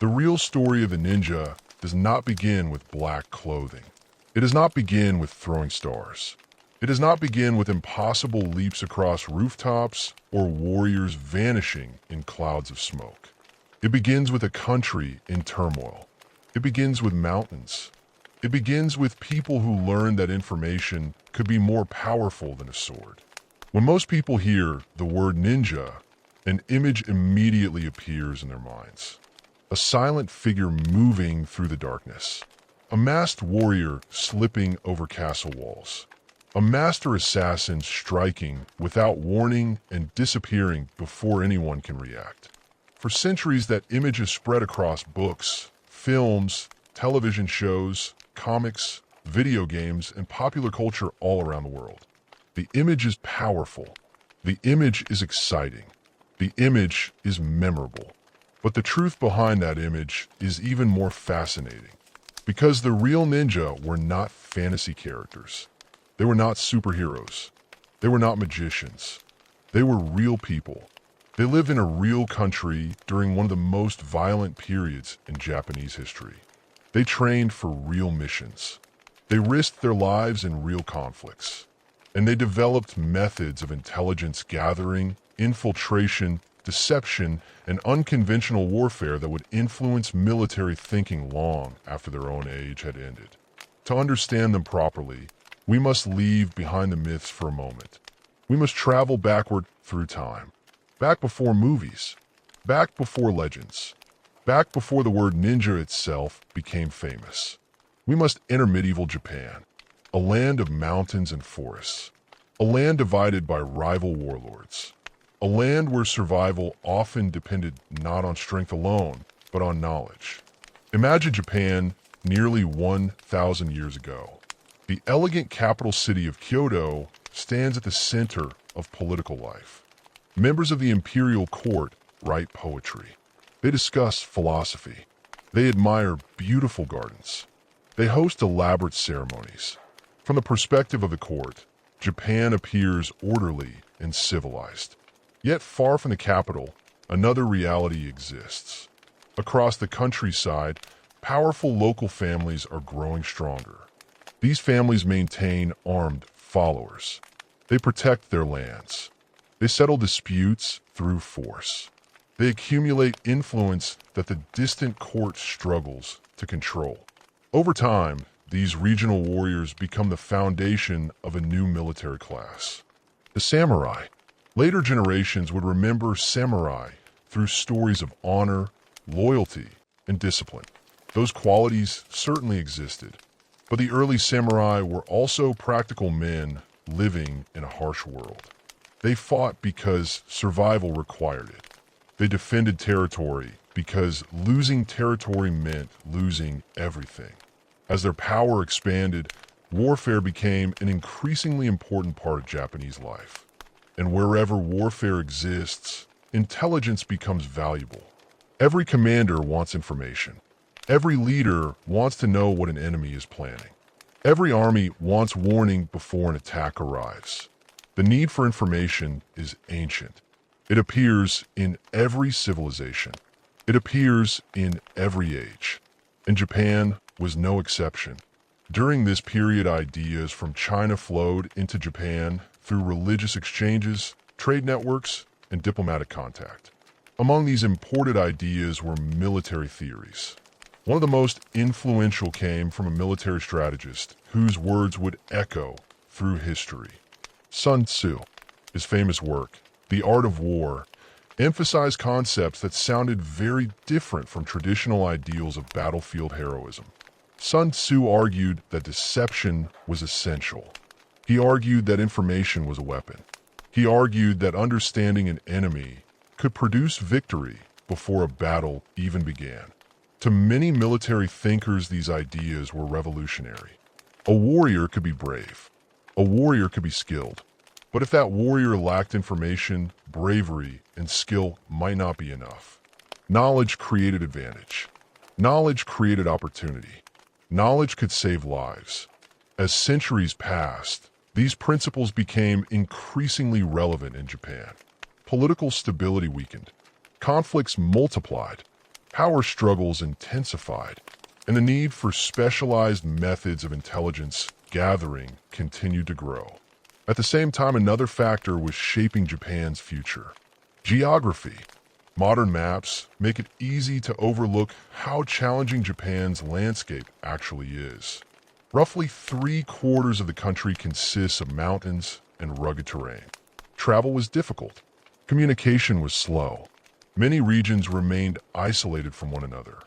The real story of the ninja does not begin with black clothing. It does not begin with throwing stars. It does not begin with impossible leaps across rooftops or warriors vanishing in clouds of smoke. It begins with a country in turmoil. It begins with mountains. It begins with people who learned that information could be more powerful than a sword. When most people hear the word ninja, an image immediately appears in their minds. A silent figure moving through the darkness. A masked warrior slipping over castle walls. A master assassin striking without warning and disappearing before anyone can react. For centuries, that image has spread across books, films, television shows, comics, video games, and popular culture all around the world. The image is powerful. The image is exciting. The image is memorable. But the truth behind that image is even more fascinating. Because the real ninja were not fantasy characters. They were not superheroes. They were not magicians. They were real people. They lived in a real country during one of the most violent periods in Japanese history. They trained for real missions. They risked their lives in real conflicts. And they developed methods of intelligence gathering, infiltration, deception, and unconventional warfare that would influence military thinking long after their own age had ended. To understand them properly, we must leave behind the myths for a moment. We must travel backward through time. Back before movies. Back before legends. Back before the word ninja itself became famous. We must enter medieval Japan, a land of mountains and forests. A land divided by rival warlords. A land where survival often depended not on strength alone, but on knowledge. Imagine Japan nearly 1,000 years ago. The elegant capital city of Kyoto stands at the center of political life. Members of the imperial court write poetry. They discuss philosophy. They admire beautiful gardens. They host elaborate ceremonies. From the perspective of the court, Japan appears orderly and civilized. Yet far from the capital, another reality exists. Across the countryside, powerful local families are growing stronger. These families maintain armed followers. They protect their lands. They settle disputes through force. They accumulate influence that the distant court struggles to control. Over time, these regional warriors become the foundation of a new military class. The samurai. Later generations would remember samurai through stories of honor, loyalty, and discipline. Those qualities certainly existed, but the early samurai were also practical men living in a harsh world. They fought because survival required it. They defended territory because losing territory meant losing everything. As their power expanded, warfare became an increasingly important part of Japanese life. And wherever warfare exists, intelligence becomes valuable. Every commander wants information. Every leader wants to know what an enemy is planning. Every army wants warning before an attack arrives. The need for information is ancient. It appears in every civilization. It appears in every age. And Japan was no exception. During this period, ideas from China flowed into Japan through religious exchanges, trade networks, and diplomatic contact. Among these imported ideas were military theories. One of the most influential came from a military strategist whose words would echo through history. Sun Tzu, his famous work, The Art of War, emphasized concepts that sounded very different from traditional ideals of battlefield heroism. Sun Tzu argued that deception was essential. He argued that information was a weapon. He argued that understanding an enemy could produce victory before a battle even began. To many military thinkers, these ideas were revolutionary. A warrior could be brave. A warrior could be skilled. But if that warrior lacked information, bravery and skill might not be enough. Knowledge created advantage. Knowledge created opportunity. Knowledge could save lives. As centuries passed, these principles became increasingly relevant in Japan. Political stability weakened. Conflicts multiplied. Power struggles intensified, and the need for specialized methods of intelligence gathering continued to grow. At the same time, another factor was shaping Japan's future. Geography. Modern maps make it easy to overlook how challenging Japan's landscape actually is. Roughly 3/4 of the country consists of mountains and rugged terrain. Travel was difficult. Communication was slow. Many regions remained isolated from one another.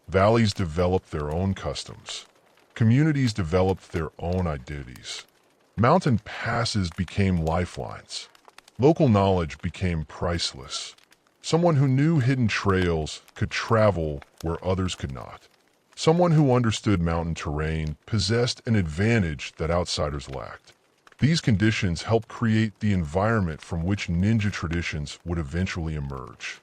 Valleys developed their own customs. Communities developed their own identities. Mountain passes became lifelines. Local knowledge became priceless. Someone who knew hidden trails could travel where others could not. Someone who understood mountain terrain possessed an advantage that outsiders lacked. These conditions helped create the environment from which ninja traditions would eventually emerge.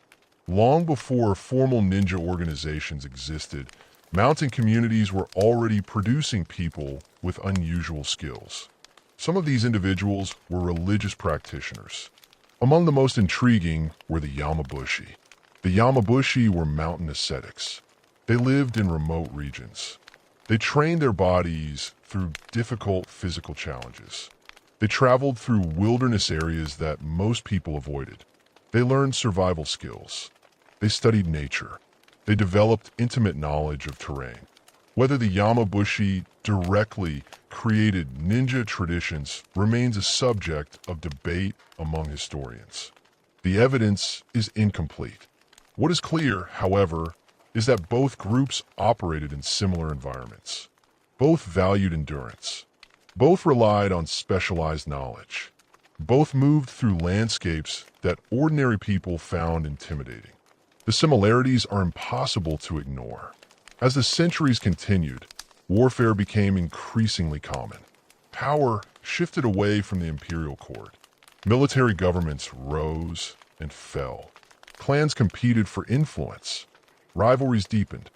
Long before formal ninja organizations existed, mountain communities were already producing people with unusual skills. Some of these individuals were religious practitioners. Among the most intriguing were the Yamabushi. The Yamabushi were mountain ascetics. They lived in remote regions. They trained their bodies through difficult physical challenges. They traveled through wilderness areas that most people avoided. They learned survival skills. They studied nature. They developed intimate knowledge of terrain. Whether the Yamabushi directly created ninja traditions remains a subject of debate among historians. The evidence is incomplete. What is clear, however, is that both groups operated in similar environments. Both valued endurance. Both relied on specialized knowledge. Both moved through landscapes that ordinary people found intimidating. The similarities are impossible to ignore. As the centuries continued, warfare became increasingly common. Power shifted away from the imperial court. Military governments rose and fell. Clans competed for influence. Rivalries deepened.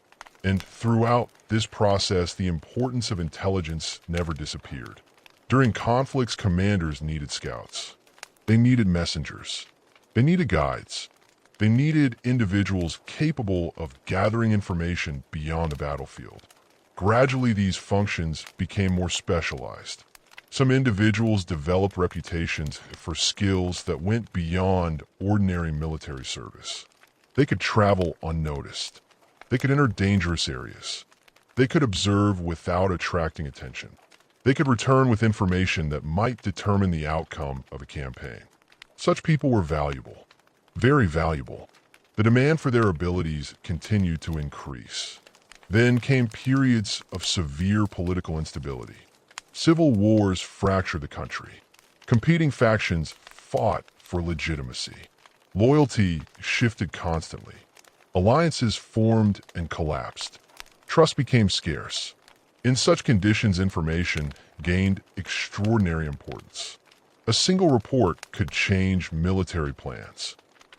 And throughout this process, the importance of intelligence never disappeared. During conflicts, commanders needed scouts. They needed messengers. They needed guides. They needed individuals capable of gathering information beyond the battlefield. Gradually, these functions became more specialized. Some individuals developed reputations for skills that went beyond ordinary military service. They could travel unnoticed. They could enter dangerous areas. They could observe without attracting attention. They could return with information that might determine the outcome of a campaign. Such people were valuable. Very valuable. The demand for their abilities continued to increase. Then came periods of severe political instability. Civil wars fractured the country. Competing factions fought for legitimacy. Loyalty shifted constantly. Alliances formed and collapsed. Trust became scarce. In such conditions, information gained extraordinary importance. A single report could change military plans.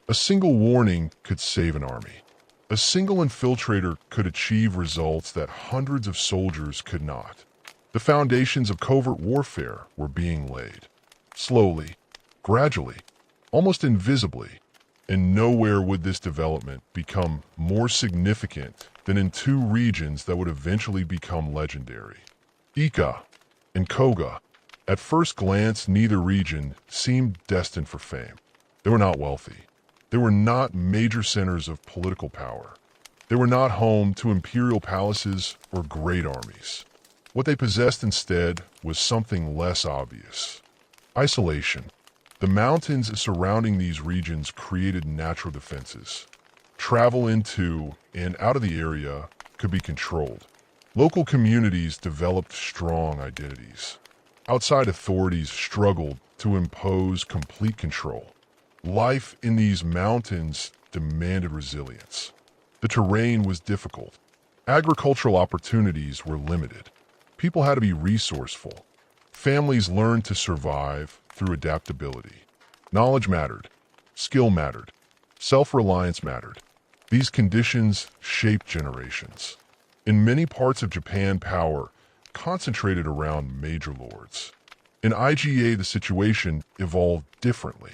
A single warning could save an army. A single infiltrator could achieve results that hundreds of soldiers could not. The foundations of covert warfare were being laid. Slowly, gradually, almost invisibly. And nowhere would this development become more significant than in two regions that would eventually become legendary. Iga and Koga. At first glance, neither region seemed destined for fame. They were not wealthy. They were not major centers of political power. They were not home to imperial palaces or great armies. What they possessed instead was something less obvious. Isolation. The mountains surrounding these regions created natural defenses. Travel into and out of the area could be controlled. Local communities developed strong identities. Outside authorities struggled to impose complete control. Life in these mountains demanded resilience. The terrain was difficult. Agricultural opportunities were limited. People had to be resourceful. Families learned to survive through adaptability. Knowledge mattered. Skill mattered. Self-reliance mattered. These conditions shaped generations. In many parts of Japan, power concentrated around major lords. In IGA, the situation evolved differently.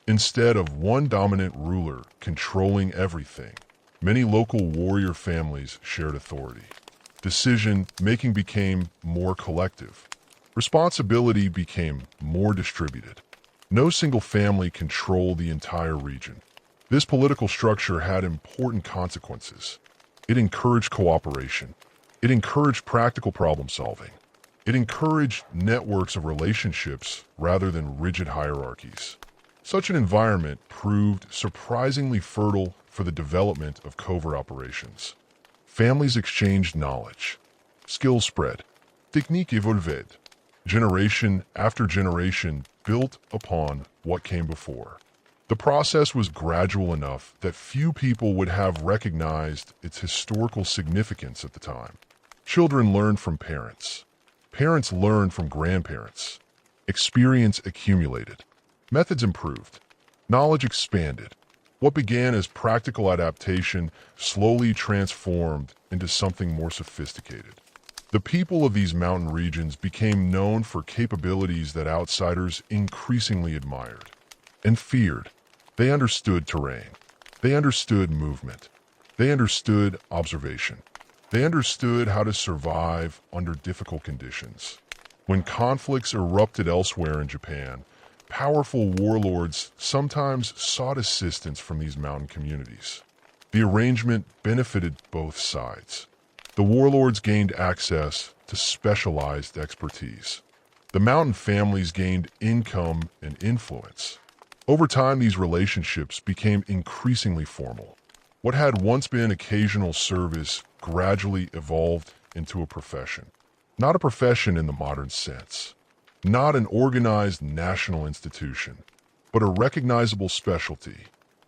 Instead of one dominant ruler controlling everything, Many local warrior families shared authority. Decision-making became more collective. Responsibility became more distributed. No single family controlled the entire region. This political structure had important consequences. It encouraged cooperation. It encouraged practical problem solving. It encouraged networks of relationships rather than rigid hierarchies. Such an environment proved surprisingly fertile for the development of covert operations. Families exchanged knowledge. Skills spread. Technique évoluait. Generation after generation built upon what came before. The process was gradual enough that few people would have recognized its historical significance at the time. Children learned from parents. Parents learned from grandparents. Experience accumulated. Methods improved. Knowledge expanded. What began as practical adaptation slowly transformed into something more sophisticated. The people of these mountain regions became known for capabilities that outsiders increasingly admired and feared. They understood terrain. They understood movement. They understood observation. They understood how to survive under difficult conditions. When conflicts erupted elsewhere in Japan, powerful warlords sometimes sought assistance from these mountain communities. The arrangement benefited both sides. The warlords gained access to specialized expertise. The mountain families gained income and influence. Over time, these relationships became increasingly formal. What had once been occasional service gradually evolved into a profession. Not a profession in the modern sense. Not an organized national institution, but a recognizable specialty,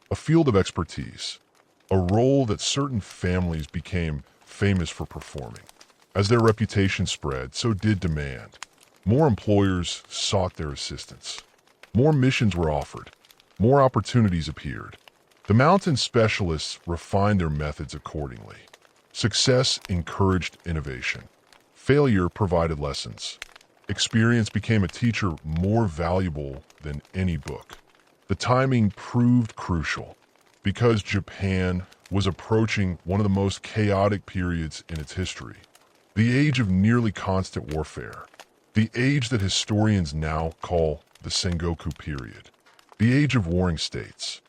a field of expertise, a role that certain families became famous for performing. As their reputation spread, so did demand. More employers sought their assistance. More missions were offered. More opportunities appeared. The mountain specialists refined their methods accordingly. Success encouraged innovation. Failure provided lessons. Experience became a teacher more valuable than any book. The timing proved crucial because Japan was approaching one of the most chaotic periods in its history. The age of nearly constant warfare. The age that historians now call the Sengoku period. The age of warring states.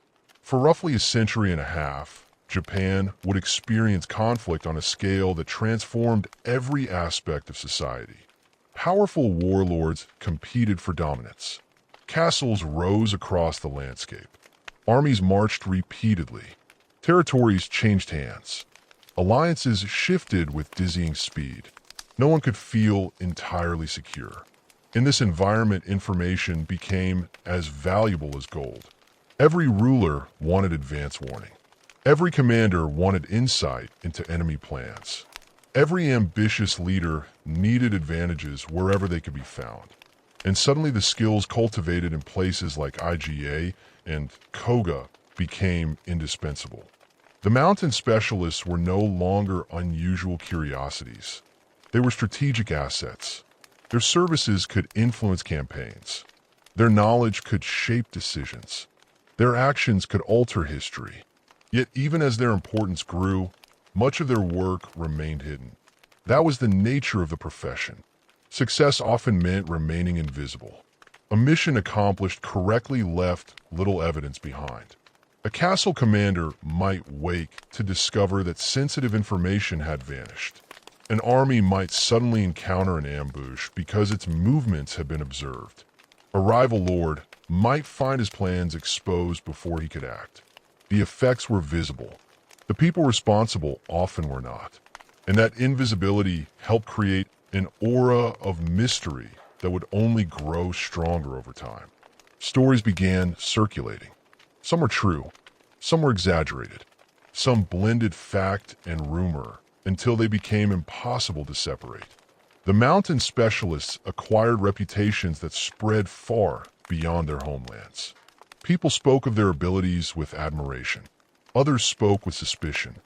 For roughly a century and a half, Japan would experience conflict on a scale that transformed every aspect of society. Powerful warlords competed for dominance. Castles rose across the landscape. Armies marched repeatedly. Territories changed hands. Alliances shifted with dizzying speed. No one could feel entirely secure. In this environment, information became as valuable as gold. Every ruler wanted advance warning. Every commander wanted insight into enemy plans. Every ambitious leader needed advantages wherever they could be found. And suddenly the skills cultivated in places like Iga and Koga became indispensable. The mountain specialists were no longer unusual curiosities. They were strategic assets. Their services could influence campaigns. Their knowledge could shape decisions. Their actions could alter history. Yet even as their importance grew, much of their work remained hidden. That was the nature of the profession. Success often meant remaining invisible. A mission accomplished correctly left little evidence behind. A castle commander might wake to discover that sensitive information had vanished. An army might suddenly encounter an ambush because its movements had been observed. A rival lord might find his plans exposed before he could act. The effects were visible. The people responsible often were not. And that invisibility helped create an aura of mystery that would only grow stronger over time. Stories began circulating. Some were true. Some were exaggerated. Some blended fact and rumor until they became impossible to separate. The mountain specialists acquired reputations that spread far beyond their homelands. People spoke of their abilities with admiration. Others spoke with suspicion.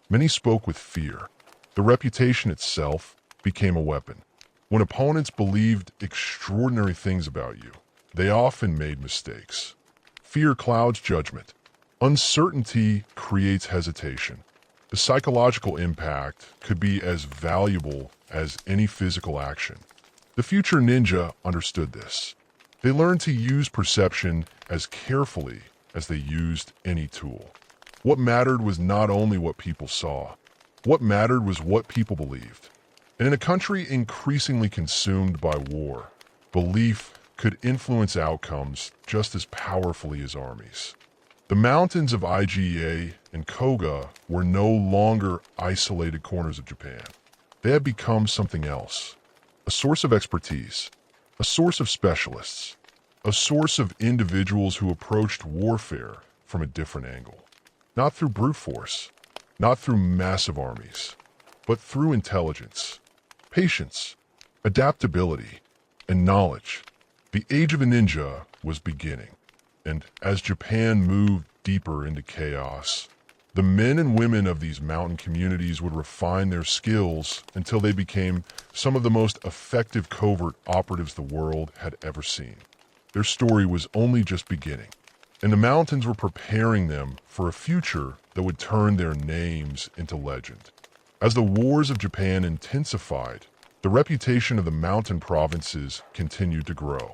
Many spoke with fear. The reputation itself became a weapon. When opponents believed extraordinary things about you, they often made mistakes. Fear clouds judgment. Uncertainty creates hesitation. The psychological impact could be as valuable as any physical action. The future ninja understood this. They learned to use perception as carefully as they used any tool. What mattered was not only what people saw. What mattered was what people believed. And in a country increasingly consumed by war, belief could influence outcomes just as powerfully as armies. The mountains of Iga and Koga were no longer isolated corners of Japan. They had become something else. A source of expertise, a source of specialists, a source of individuals who approached warfare from a different angle. Not through brute force, not through massive armies, but through intelligence, patience, adaptability, and knowledge. The age of a ninja was beginning, and as Japan moved deeper into chaos, the men and women of these mountain communities would refine their skills until they became some of the most effective covert operatives the world had ever seen. Their story was only just beginning, and the mountains were preparing them for a future that would turn their names into legend. As the wars of Japan intensified, the reputation of the mountain provinces continued to grow.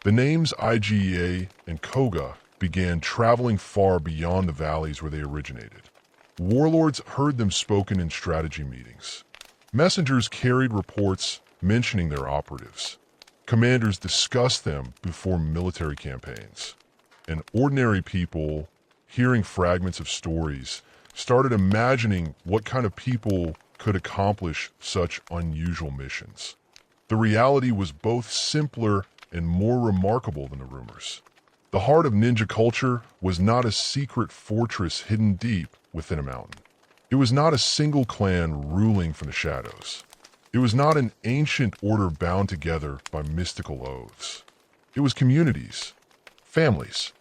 The names Iga and Koga began traveling far beyond the valleys where they originated. Warlords heard them spoken in strategy meetings. Messengers carried reports mentioning their operatives. Commanders discussed them before military campaigns. And ordinary people, hearing fragments of stories, started imagining what kind of people could accomplish such unusual missions. The reality was both simpler and more remarkable than the rumors. The heart of ninja culture was not a secret fortress hidden deep within a mountain. It was not a single clan ruling from the shadows. It was not an ancient order bound together by mystical oaths. It was communities, families,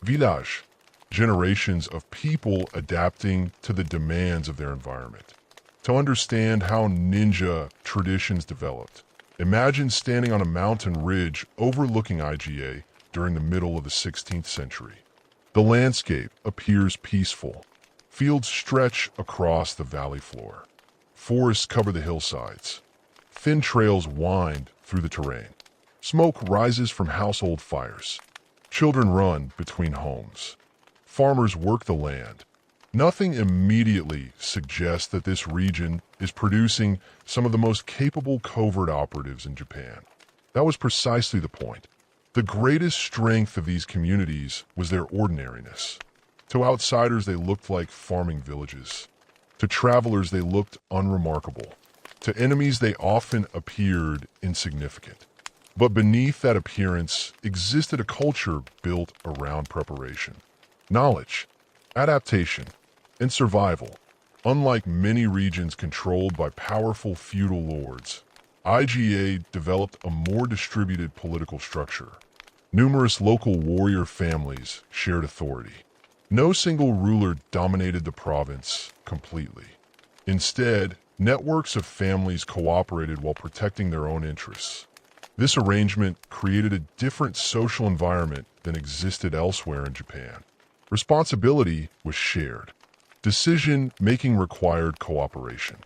village, generations of people adapting to the demands of their environment. To understand how ninja traditions developed, imagine standing on a mountain ridge overlooking Iga during the middle of the 16th century. The landscape appears peaceful. Fields stretch across the valley floor. Forests cover the hillsides. Thin trails wind through the terrain. Smoke rises from household fires. Children run between homes. Farmers work the land. Nothing immediately suggests that this region is producing some of the most capable covert operatives in Japan. That was precisely the point. The greatest strength of these communities was their ordinariness. To outsiders, they looked like farming villages. To travelers, they looked unremarkable. To enemies, they often appeared insignificant. But beneath that appearance existed a culture built around preparation, knowledge, adaptation, and survival. Unlike many regions controlled by powerful feudal lords, Iga developed a more distributed political structure. Numerous local warrior families shared authority. No single ruler dominated the province completely. Instead, networks of families cooperated while protecting their own interests. This arrangement created a different social environment than existed elsewhere in Japan. Responsibility was shared. Decision-making required cooperation.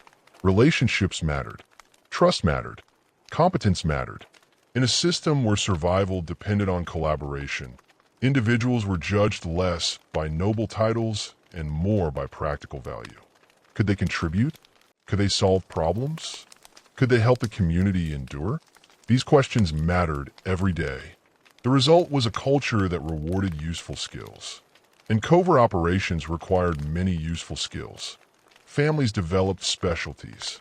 Relationships mattered. Trust mattered. Competence mattered. In a system where survival depended on collaboration, individuals were judged less by noble titles and more by practical value. Could they contribute? Could they solve problems? Could they help the community endure? These questions mattered every day. The result was a culture that rewarded useful skills. And covert operations required many useful skills. Families developed specialties.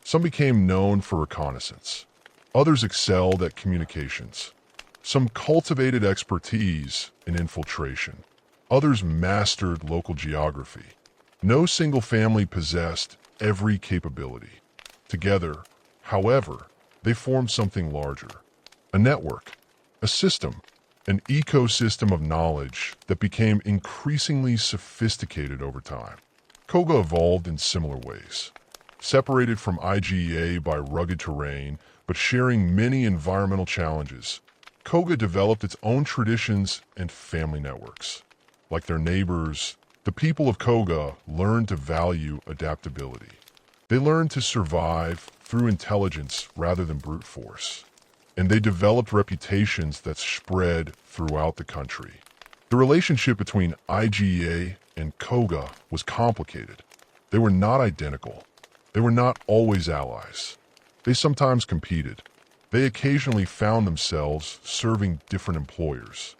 Some became known for reconnaissance. Others excelled at communications. Some cultivated expertise in infiltration. Others mastered local geography. No single family possessed every capability. Together, however, they formed something larger. A network, a system, an ecosystem of knowledge that became increasingly sophisticated over time. Koga evolved in similar ways. Separated from Iga by rugged terrain, but sharing many environmental challenges, Koga developed its own traditions and family networks. Like their neighbors, The people of Koga learned to value adaptability. They learned to survive through intelligence rather than brute force. And they developed reputations that spread throughout the country. The relationship between Iga and Koga was complicated. They were not identical. They were not always allies. They sometimes competed. They occasionally found themselves serving different employers.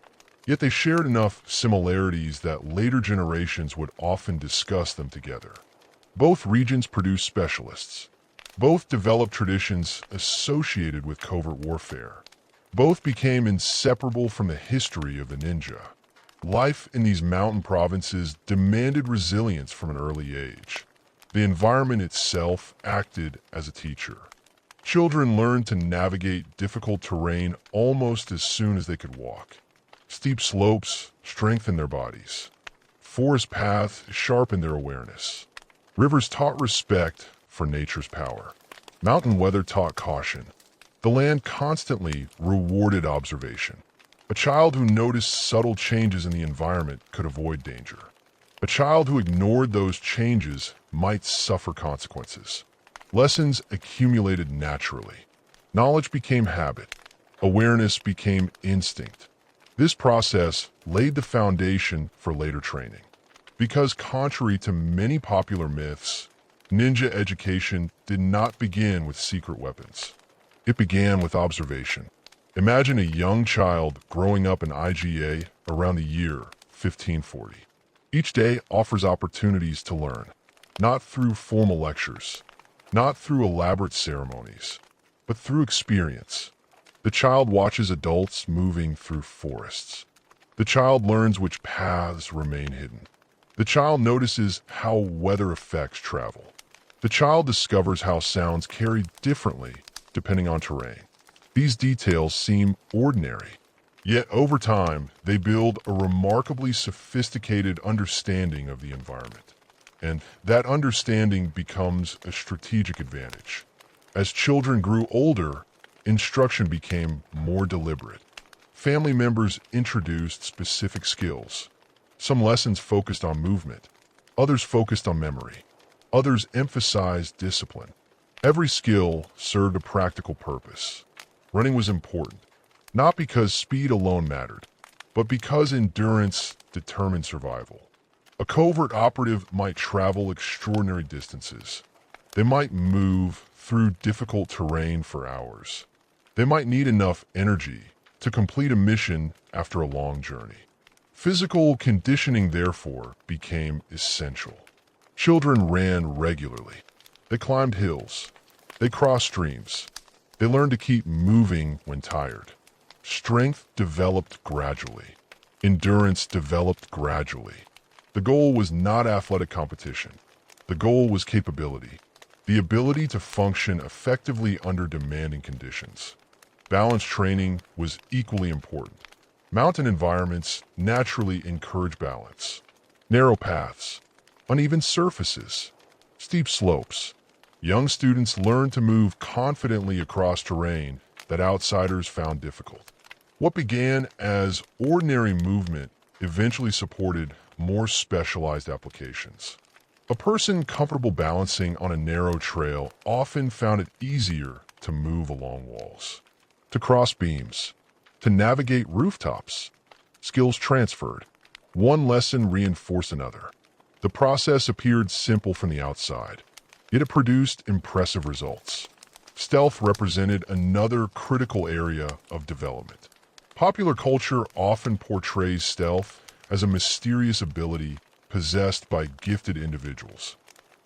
Yet they shared enough similarities that later generations would often discuss them together. Both regions produced specialists. Both developed traditions associated with covert warfare. Both became inseparable from the history of the ninja. Life in these mountain provinces demanded resilience from an early age. The environment itself acted as a teacher. Children learned to navigate difficult terrain almost as soon as they could walk. Steep slopes strengthened their bodies. Forest paths sharpened their awareness. Rivers taught respect for nature's power. Mountain weather taught caution. The land constantly rewarded observation. A child who noticed subtle changes in the environment could avoid danger. A child who ignored those changes might suffer consequences. Lessons accumulated naturally. Knowledge became habit. Awareness became instinct. This process laid the foundation for later training. Because contrary to many popular myths, ninja education did not begin with secret weapons. It began with observation. Imagine a young child growing up in Iga around the year 1540. Each day offers opportunities to learn, not through formal lectures, not through elaborate ceremonies, but through experience. The child watches adults moving through forests. The child learns which paths remain hidden. The child notices how weather affects travel. The child discovers how sounds carry differently depending on terrain. These details seem ordinary, yet over time they build a remarkably sophisticated understanding of the environment. And that understanding becomes a strategic advantage. As children grew older, instruction became more deliberate. Family members introduced specific skills. Some lessons focused on movement, others focused on memory, others emphasized discipline. Every skill served a practical purpose. Running was important, not because speed alone mattered, but because endurance determined survival. A covert operative might travel extraordinary distances. They might move through difficult terrain for hours. They might need enough energy to complete a mission after a long journey. Physical conditioning, therefore, became essential. Children ran regularly. They climbed hills. They crossed streams. They learned to keep moving when tired. Strength developed gradually. Endurance developed gradually. The goal was not athletic competition. The goal was capability, the ability to function effectively under demanding conditions. Balanced training was equally important. Mountain environments naturally encourage balance. Narrow paths, uneven surfaces, steep slopes. Young students learned to move confidently across terrain that outsiders found difficult. What began as ordinary movement eventually supported more specialized applications. A person comfortable balancing on a narrow trail often found it easier to move along walls, to cross beams, to navigate rooftops. Skills transferred. One lesson reinforced another. The process appeared simple from the outside, yet it produced impressive results. Stealth represented another critical area of development. Popular culture often portrays stealth as a mysterious ability possessed by gifted individuals.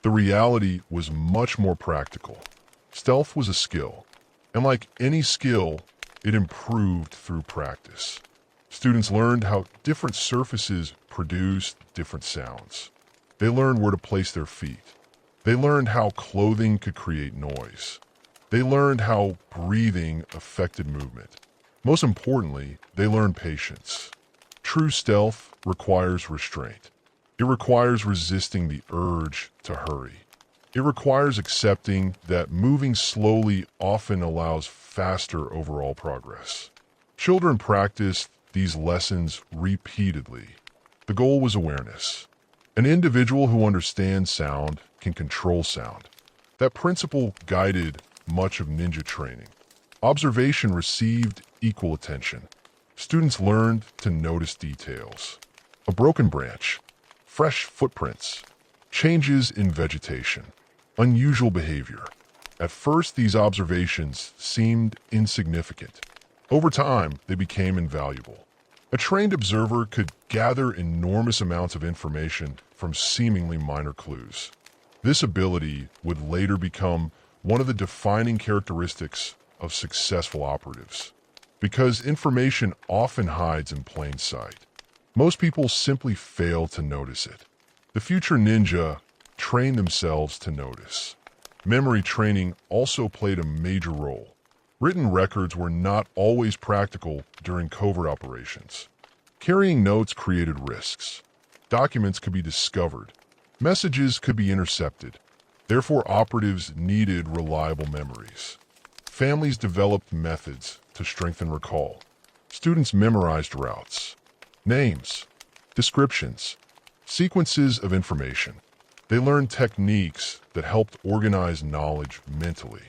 The reality was much more practical. Stealth was a skill, and like any skill, it improved through practice. Students learned how different surfaces produced different sounds. They learned where to place their feet. They learned how clothing could create noise. They learned how breathing affected movement. Most importantly, they learned patience. True stealth requires restraint. It requires resisting the urge to hurry. It requires accepting that moving slowly often allows faster overall progress. Children practiced these lessons repeatedly. The goal was awareness. An individual who understands sound can control sound. That principle guided much of ninja training. Observation received equal attention. Students learned to notice details. A broken branch, fresh footprints, changes in vegetation, unusual behavior. At first, these observations seemed insignificant. Over time, they became invaluable. A trained observer could gather enormous amounts of information from seemingly minor clues. This ability would later become one of the defining characteristics of successful operatives. Because information often hides in plain sight, most people simply fail to notice it. The future ninja trained themselves to notice. Memory training also played a major role. Written records were not always practical during covert operations. Carrying notes created risks. Documents could be discovered. Messages could be intercepted. Therefore, operatives needed reliable memories. Families developed methods to strengthen recall. Students memorized routes, names, descriptions, sequences of information. They learned techniques that helped organize knowledge mentally.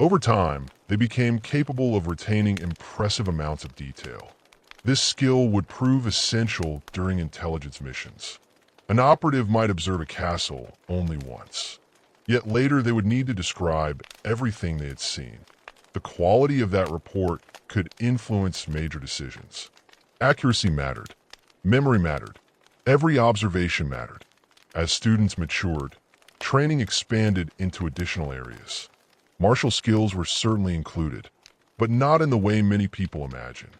Over time, they became capable of retaining impressive amounts of detail. This skill would prove essential during intelligence missions. An operative might observe a castle only once, yet later they would need to describe everything they had seen. The quality of that report could influence major decisions. Accuracy mattered. Memory mattered. Every observation mattered. As students matured, training expanded into additional areas. Martial skills were certainly included, but not in the way many people imagine.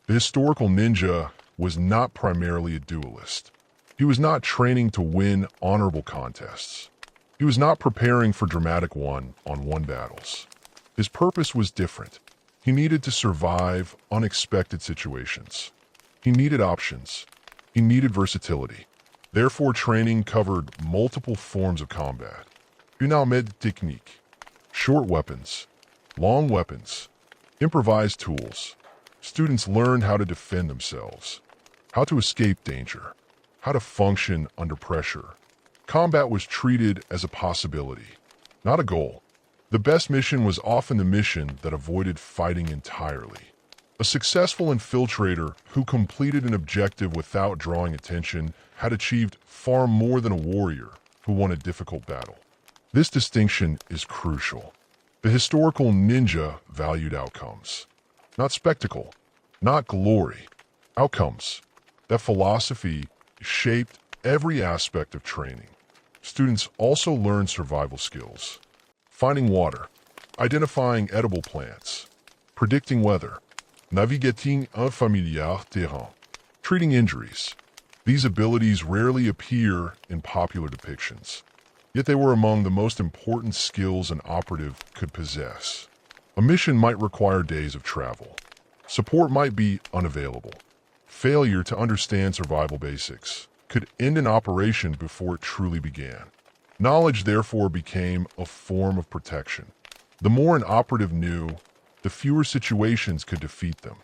The historical ninja was not primarily a duelist. He was not training to win honorable contests. He was not preparing for dramatic one-on-one battles. His purpose was different. He needed to survive unexpected situations. He needed options. He needed versatility. Therefore, training covered multiple forms of combat. Une arme technique, short weapons, long weapons, improvised tools. Students learned how to defend themselves, how to escape danger, how to function under pressure. Combat was treated as a possibility, not a goal. The best mission was often the mission that avoided fighting entirely. A successful infiltrator who completed an objective without drawing attention had achieved far more than a warrior who won a difficult battle. This distinction is crucial. The historical ninja valued outcomes, not spectacle, not glory. Outcomes. That philosophy shaped every aspect of training. Students also learned survival skills. Finding water, identifying edible plants, predicting weather, navigating un familiar terrain, treating injuries. These abilities rarely appear in popular depictions, yet they were among the most important skills an operative could possess. A mission might require days of travel. Support might be unavailable. Failure to understand survival basics could end an operation before it truly began. Knowledge, therefore, became a form of protection. The more an operative knew, the fewer situations could defeat them.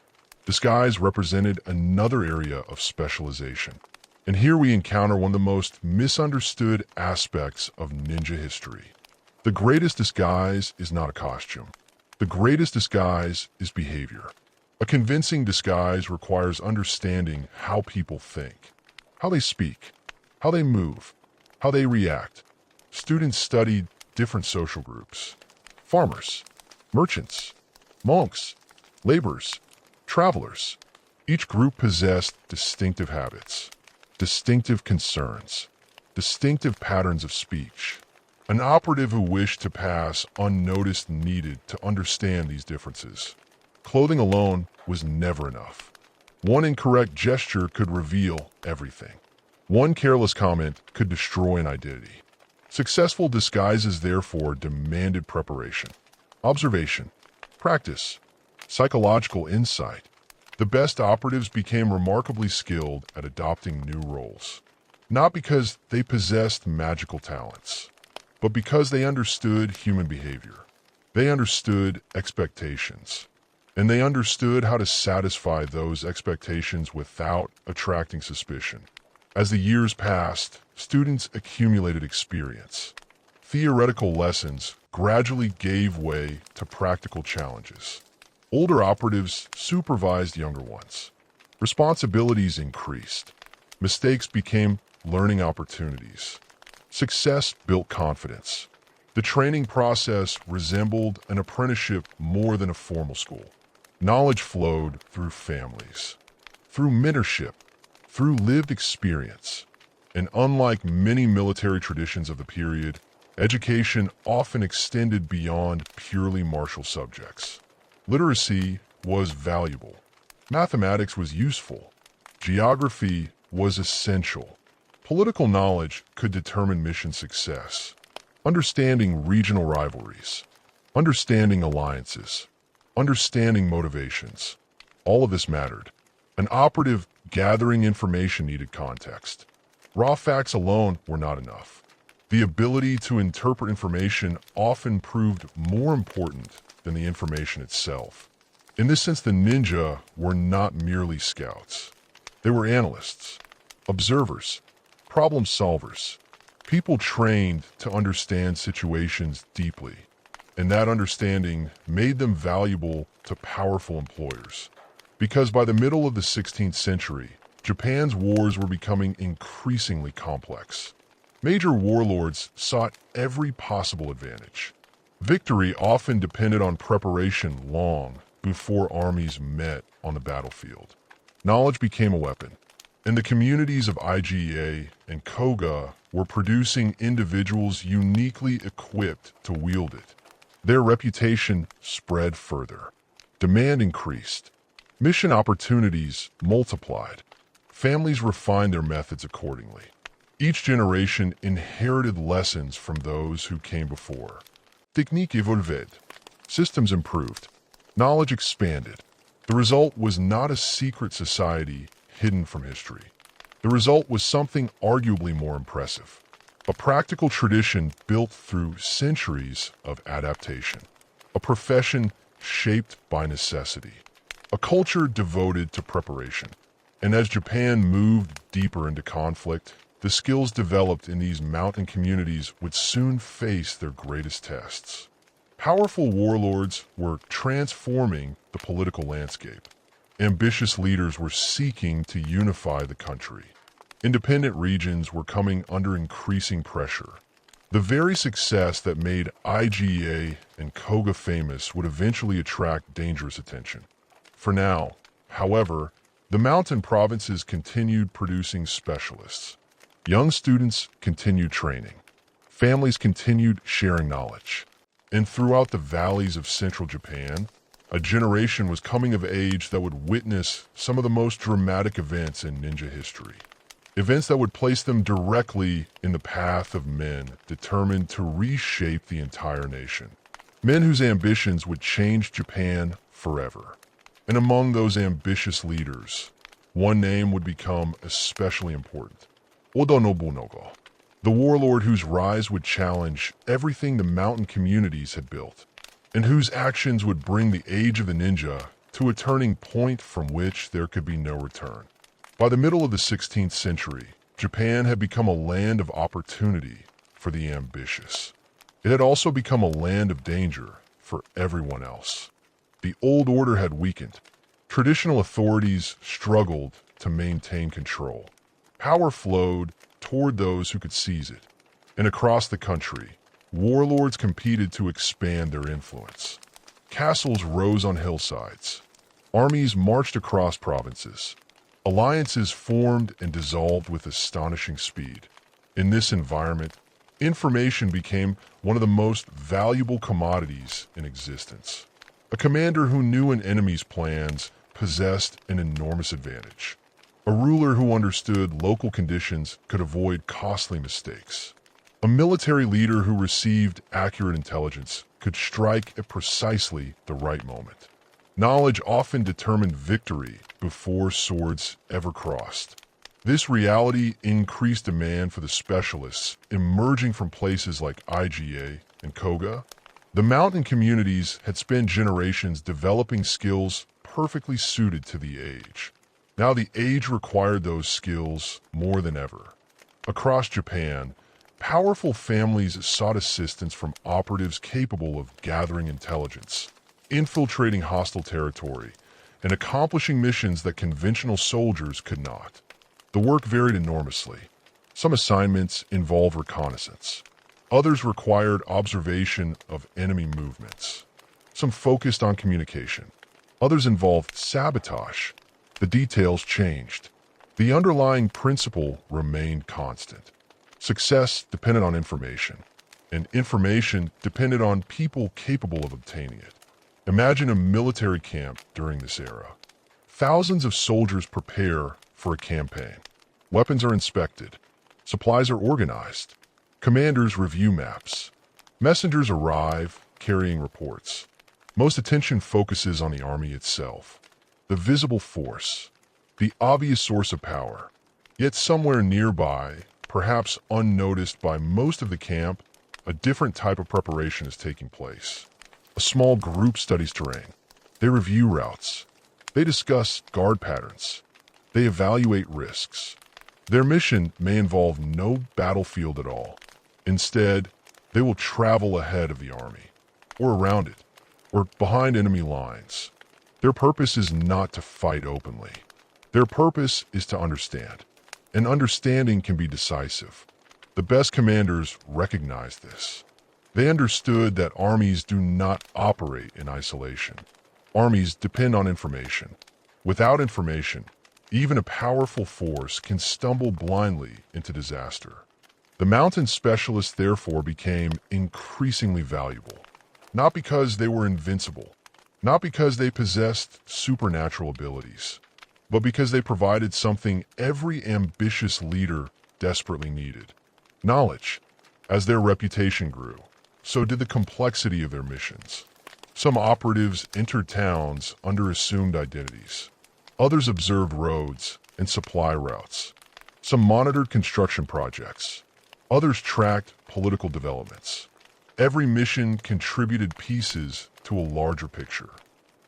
Disguise represented another area of specialization. And here we encounter one of the most misunderstood aspects of ninja history. The greatest disguise is not a costume. The greatest disguise is behavior. A convincing disguise requires understanding how people think, how they speak, how they move, how they react. Students studied different social groups: farmers, merchants, monks, laborers, travelers. Each group possessed distinctive habits, distinctive concerns, distinctive patterns of speech. An operative who wished to pass unnoticed needed to understand these differences. Clothing alone was never enough. One incorrect gesture could reveal everything. One careless comment could destroy an identity. Successful disguises, therefore, demanded preparation, observation, practice, psychological insight. The best operatives became remarkably skilled at adopting new roles, not because they possessed magical talents, but because they understood human behavior. They understood expectations, and they understood how to satisfy those expectations without attracting suspicion. As the years passed, students accumulated experience. Theoretical lessons gradually gave way to practical challenges. Older operatives supervised younger ones. Responsibilities increased. Mistakes became learning opportunities. Success built confidence. The training process resembled an apprenticeship more than a formal school. Knowledge flowed through families, through mentorship, through lived experience. And unlike many military traditions of the period, education often extended beyond purely martial subjects. Literacy was valuable. Mathematics was useful. Geography was essential. Political knowledge could determine mission success. Understanding regional rivalries, understanding alliances, understanding motivations. All of this mattered. An operative gathering information needed context. Raw facts alone were not enough. The ability to interpret information often proved more important than the information itself. In this sense, the ninja were not merely scouts. They were analysts, observers, problem solvers, people trained to understand situations deeply, and that understanding made them valuable to powerful employers. Because by the middle of the 16th century, Japan's wars were becoming increasingly complex. Major warlords sought every possible advantage. Victory often depended on preparation long before armies met on the battlefield. Knowledge became a weapon, and the communities of Iga and Koga were producing individuals uniquely equipped to wield it. Their reputation spread further. Demand increased. Mission opportunities multiplied. Families refined their methods accordingly. Each generation inherited lessons from those who came before. Technique évoluait. Systems improved. Knowledge expanded. The result was not a secret society hidden from history. The result was something arguably more impressive. A practical tradition built through centuries of adaptation. A profession shaped by necessity. A culture devoted to preparation. And as Japan moved deeper into conflict, the skills developed in these mountain communities would soon face their greatest tests. Powerful warlords were transforming the political landscape. Ambitious leaders were seeking to unify the country. Independent regions were coming under increasing pressure. The very success that made Iga and Koga famous would eventually attract dangerous attention. For now, however, the mountain provinces continued producing specialists. Young students continued training. Families continued sharing knowledge. And throughout the valleys of central Japan, a generation was coming of age that would witness some of the most dramatic events in ninja history. Events that would place them directly in the path of men determined to reshape the entire nation. Men whose ambitions would change Japan forever. And among those ambitious leaders, one name would become especially important. Oda Nobunaga, the warlord whose rise would challenge everything the mountain communities had built, and whose actions would bring the age of the ninja to a turning point from which there could be no return. By the middle of the 16th century, Japan had become a land of opportunity for the ambitious. It had also become a land of danger for everyone else. The old order had weakened. Traditional authorities struggled to maintain control. Power flowed toward those who could seize it. And across the country, warlords competed to expand their influence. Castles rose on hillsides. Armies marched across provinces. Alliances formed and dissolved with astonishing speed. In this environment, information became one of the most valuable commodities in existence. A commander who knew an enemy's plans possessed an enormous advantage. A ruler who understood local conditions could avoid costly mistakes. A military leader who received accurate intelligence could strike at precisely the right moment. Knowledge often determined victory before swords ever crossed. This reality increased demand for the specialists emerging from places like Iga and Koga. The mountain communities had spent generations developing skills perfectly suited to the age. Now the age required those skills more than ever. Across Japan, powerful families sought assistance from operatives capable of gathering intelligence, infiltrating hostile territory, and accomplishing missions that conventional soldiers could not. The work varied enormously. Some assignments involved reconnaissance. Others required observation of enemy movements. Some focused on communication. Others involved sabotage. The details changed. The underlying principle remained constant. Success depended on information, and information depended on people capable of obtaining it. Imagine a military camp during this era. Thousands of soldiers prepare for a campaign. Weapons are inspected. Supplies are organized. Commanders review maps. Messengers arrive, carrying reports. Most attention focuses on the army itself, the visible force, the obvious source of power. Yet somewhere nearby, perhaps unnoticed by most of the camp, a different type of preparation is taking place. A small group studies terrain. They review routes. They discuss guard patterns. They evaluate risks. Their mission may involve no battlefield at all. Instead, they will travel ahead of the army, or around it, or behind enemy lines. Their purpose is not to fight openly. Their purpose is to understand. And understanding can be decisive. The best commanders recognized this. They understood that armies do not operate in isolation. Armies depend on information. Without information, even a powerful force can stumble blindly into disaster. The mountain specialists therefore became increasingly valuable, not because they were invincible, not because they possessed supernatural abilities, but because they provided something every ambitious leader desperately needed: knowledge. As their reputation grew, so did the complexity of their missions. Some operatives entered towns under assumed identities. Others observed roads and supply routes. Some monitored construction projects. Others tracked political developments. Every mission contributed pieces to a larger picture.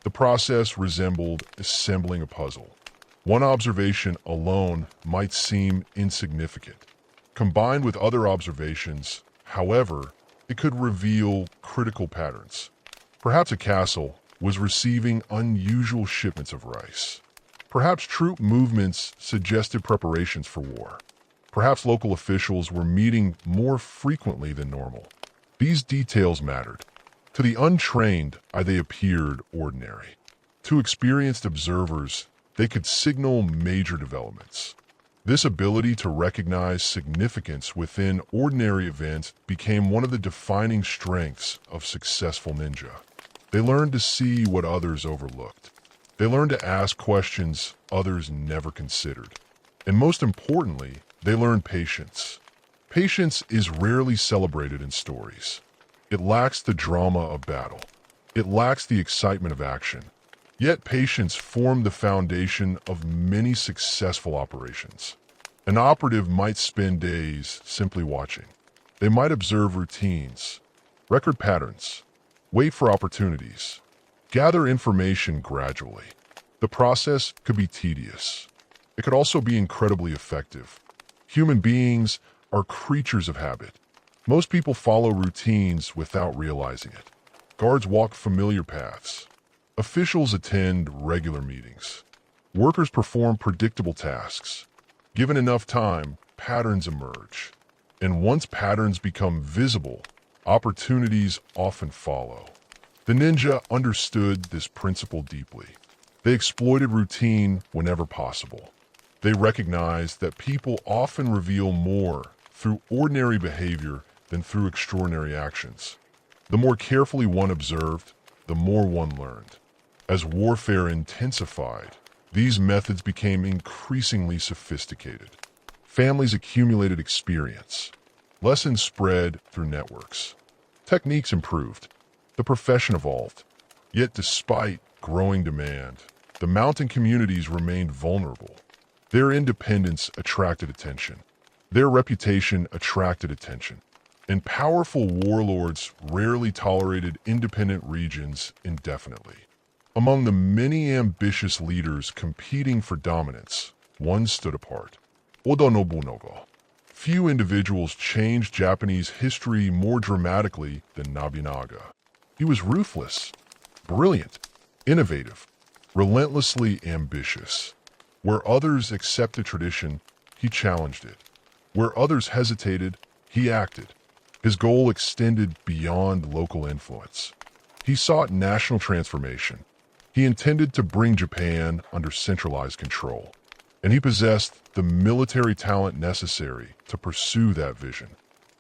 The process resembled assembling a puzzle. One observation alone might seem insignificant. Combined with other observations, however, it could reveal critical patterns. Perhaps a castle was receiving unusual shipments of rice. Perhaps troop movements suggested preparations for war. Perhaps local officials were meeting more frequently than normal. These details mattered. To the untrained, they appeared ordinary. To experienced observers, they could signal major developments. This ability to recognize significance within ordinary events became one of the defining strengths of successful ninja. They learned to see what others overlooked. They learned to ask questions others never considered. And most importantly, they learned patience. Patience is rarely celebrated in stories. It lacks the drama of battle. It lacks the excitement of action. Yet patience formed the foundation of many successful operations. An operative might spend days simply watching. They might observe routines, record patterns, wait for opportunities, gather information gradually. The process could be tedious. It could also be incredibly effective. Human beings are creatures of habit. Most people follow routines without realizing it. Guards walk familiar paths. Officials attend regular meetings. Workers perform predictable tasks. Given enough time, patterns emerge. And once patterns become visible, opportunities often follow. The ninja understood this principle deeply. They exploited routine whenever possible. They recognized that people often reveal more through ordinary behavior than through extraordinary actions. The more carefully one observed, the more one learned. As warfare intensified, these methods became increasingly sophisticated. Families accumulated experience. Lessons spread through networks. Techniques improved. The profession evolved. Yet despite growing demand, the mountain communities remained vulnerable. Their independence attracted attention. Their reputation attracted attention. And powerful warlords rarely tolerated independent regions indefinitely. Among the many ambitious leaders competing for dominance, one stood apart: Oda Nobunaga. Few individuals changed Japanese history more dramatically than Nobunaga. He was ruthless, brilliant, innovative, relentlessly ambitious. Where others accepted tradition, he challenged it. Where others hesitated, he acted. His goal extended beyond local influence. He sought national transformation. He intended to bring Japan under centralized control, and he possessed the military talent necessary to pursue that vision.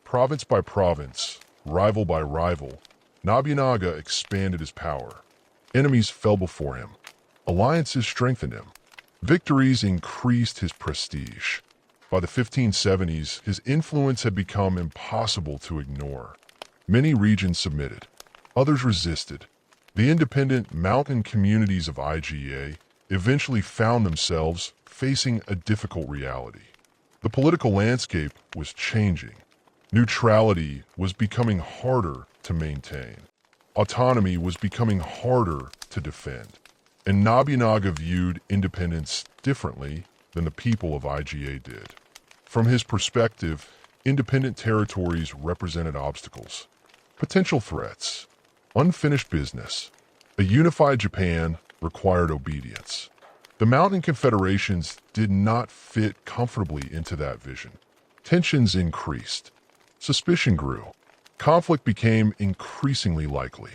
Province by province, rival by rival, Nobunaga expanded his power. Enemies fell before him. Alliances strengthened him. Victories increased his prestige. By the 1570s, his influence had become impossible to ignore. Many regions submitted. Others resisted. The independent mountain communities of Iga eventually found themselves facing a difficult reality. The political landscape was changing. Neutrality was becoming harder to maintain. Autonomy was becoming harder to defend. And Nobunaga viewed independence differently than the people of Iga did. From his perspective, independent territories represented obstacles, potential threats, unfinished business. A unified Japan required obedience. The mountain confederations did not fit comfortably into that vision. Tensions increased. Suspicion grew. Conflict became increasingly likely.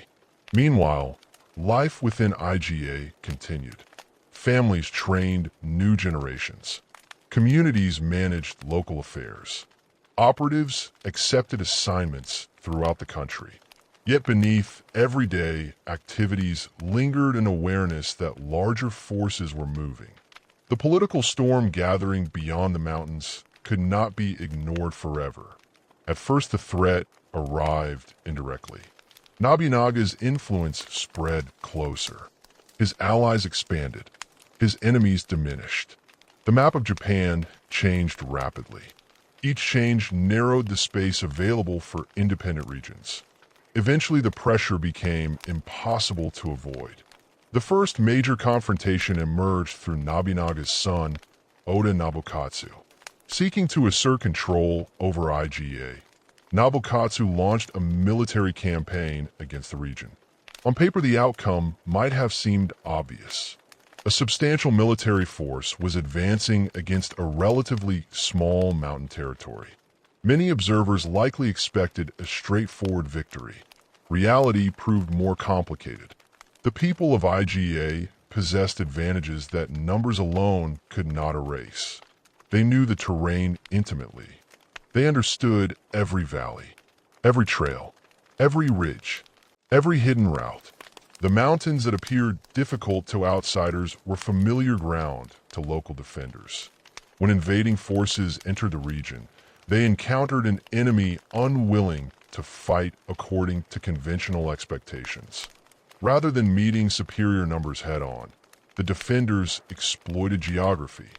Meanwhile, life within Iga continued. Families trained new generations. Communities managed local affairs. Operatives accepted assignments throughout the country. Yet beneath everyday activities lingered an awareness that larger forces were moving. The political storm gathering beyond the mountains could not be ignored forever. At first, the threat arrived indirectly. Nobunaga's influence spread closer. His allies expanded. His enemies diminished. The map of Japan changed rapidly. Each change narrowed the space available for independent regions. Eventually, the pressure became impossible to avoid. The first major confrontation emerged through Nobunaga's son, Oda Nobunaga. Seeking to assert control over Iga, Nobunaga launched a military campaign against the region. On paper, the outcome might have seemed obvious. A substantial military force was advancing against a relatively small mountain territory. Many observers likely expected a straightforward victory. Reality proved more complicated. The people of Iga possessed advantages that numbers alone could not erase. They knew the terrain intimately. They understood every valley, every trail, every ridge, every hidden route. The mountains that appeared difficult to outsiders were familiar ground to local defenders. When invading forces entered the region, they encountered an enemy unwilling to fight according to conventional expectations. Rather than meeting superior numbers head-on, the defenders exploited geography.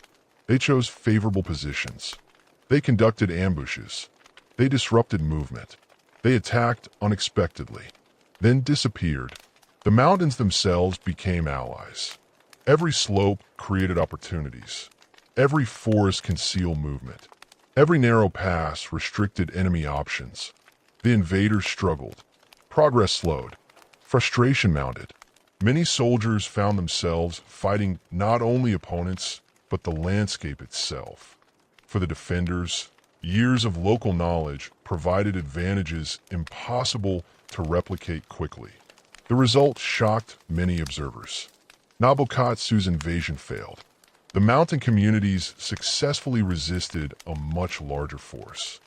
They chose favorable positions. They conducted ambushes. They disrupted movement. They attacked unexpectedly, then disappeared. The mountains themselves became allies. Every slope created opportunities. Every forest concealed movement. Every narrow pass restricted enemy options. The invaders struggled. Progress slowed. Frustration mounted. Many soldiers found themselves fighting not only opponents, but the landscape itself. For the defenders, years of local knowledge provided advantages impossible to replicate quickly. The result shocked many observers. Nobukatsu's invasion failed. The mountain communities successfully resisted a much larger force.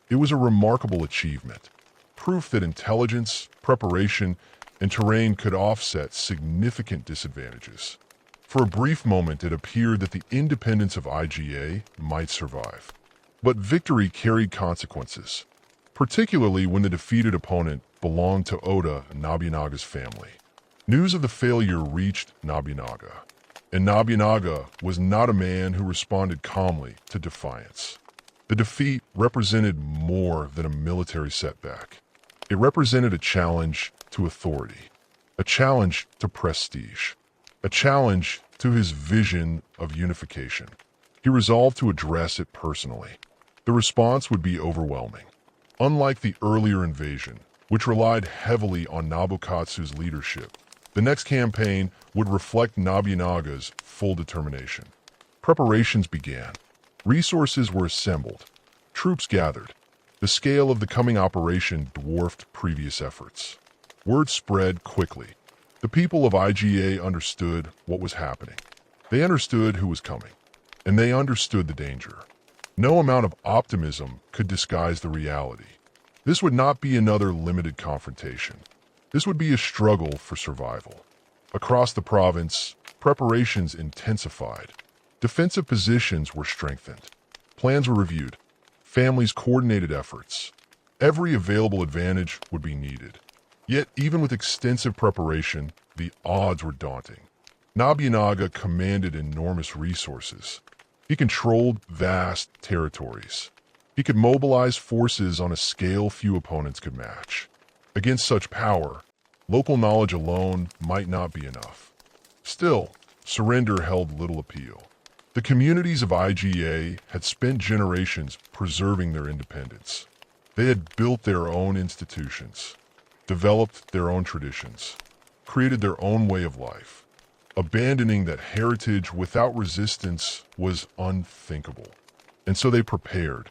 It was a remarkable achievement, proof that intelligence, preparation, and terrain could offset significant disadvantages. For a brief moment, it appeared that the independence of Iga might survive. But victory carried consequences, particularly when the defeated opponent belonged to Oda Nobunaga's family. News of the failure reached Nobunaga, and Nobunaga was not a man who responded calmly to defiance. The defeat represented more than a military setback. It represented a challenge to authority, a challenge to prestige, a challenge to his vision of unification. He resolved to address it personally. The response would be overwhelming. Unlike the earlier invasion, which relied heavily on Nobukatsu's leadership, the next campaign would reflect Nobunaga's full determination. Preparations began. Resources were assembled. Troops gathered. The scale of the coming operation dwarfed previous efforts. Word spread quickly. The people of Iga understood what was happening. They understood who was coming, and they understood the danger. No amount of optimism could disguise the reality. This would not be another limited confrontation. This would be a struggle for survival. Across the province, preparations intensified. Defensive positions were strengthened. Plans were reviewed. Families coordinated efforts. Every available advantage would be needed. Yet, even with extensive preparation, the odds were daunting. Nobunaga commanded enormous resources. He controlled vast territories. He could mobilize forces on a scale few opponents could match. Against such power, local knowledge alone might not be enough. Still, surrender held little appeal. The communities of Iga had spent generations preserving their independence. They had built their own institutions, developed their own traditions, created their own way of life. Abandoning that heritage without resistance was unthinkable. And so they prepared.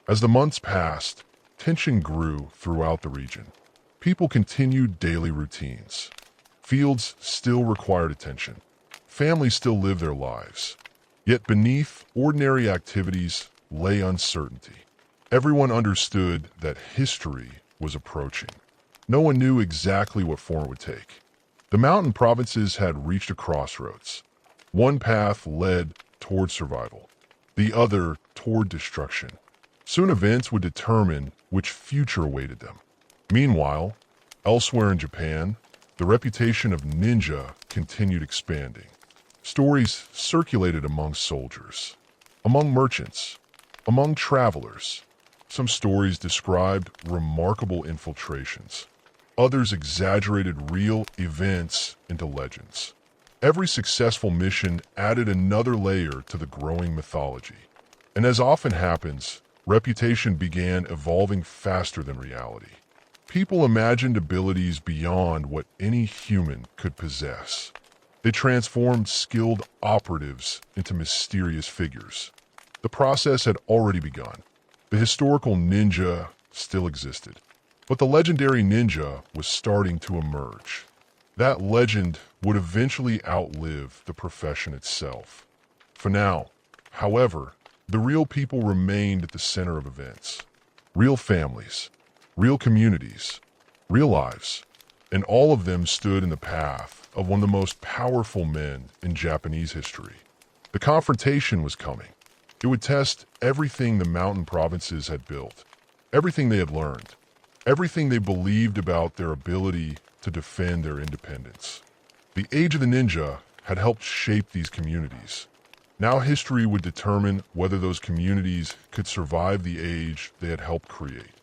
As the months passed, tension grew throughout the region. People continued daily routines. Fields still required attention. Families still lived their lives. Yet beneath ordinary activities lay uncertainty. Everyone understood that history was approaching. No one knew exactly what form it would take. The mountain provinces had reached a crossroads. One path led toward survival, the other toward destruction. Soon events would determine which future awaited them. Meanwhile, elsewhere in Japan, the reputation of ninja continued expanding. Stories circulated among soldiers, among merchants, among travelers. Some stories described remarkable infiltrations. Others exaggerated real events into legends. Every successful mission added another layer to the growing mythology. And as often happens, reputation began evolving faster than reality. People imagined abilities beyond what any human could possess. They transformed skilled operatives into mysterious figures. The process had already begun. The historical ninja still existed, but the legendary ninja was starting to emerge. That legend would eventually outlive the profession itself. For now, however, the real people remained at the center of events. Real families, real communities, real lives, and all of them stood in the path of one of the most powerful men in Japanese history. The confrontation was coming. It would test everything the mountain provinces had built, everything they had learned, everything they believed about their ability to defend their independence. The age of the ninja had helped shape these communities. Now history would determine whether those communities could survive the age they had helped create.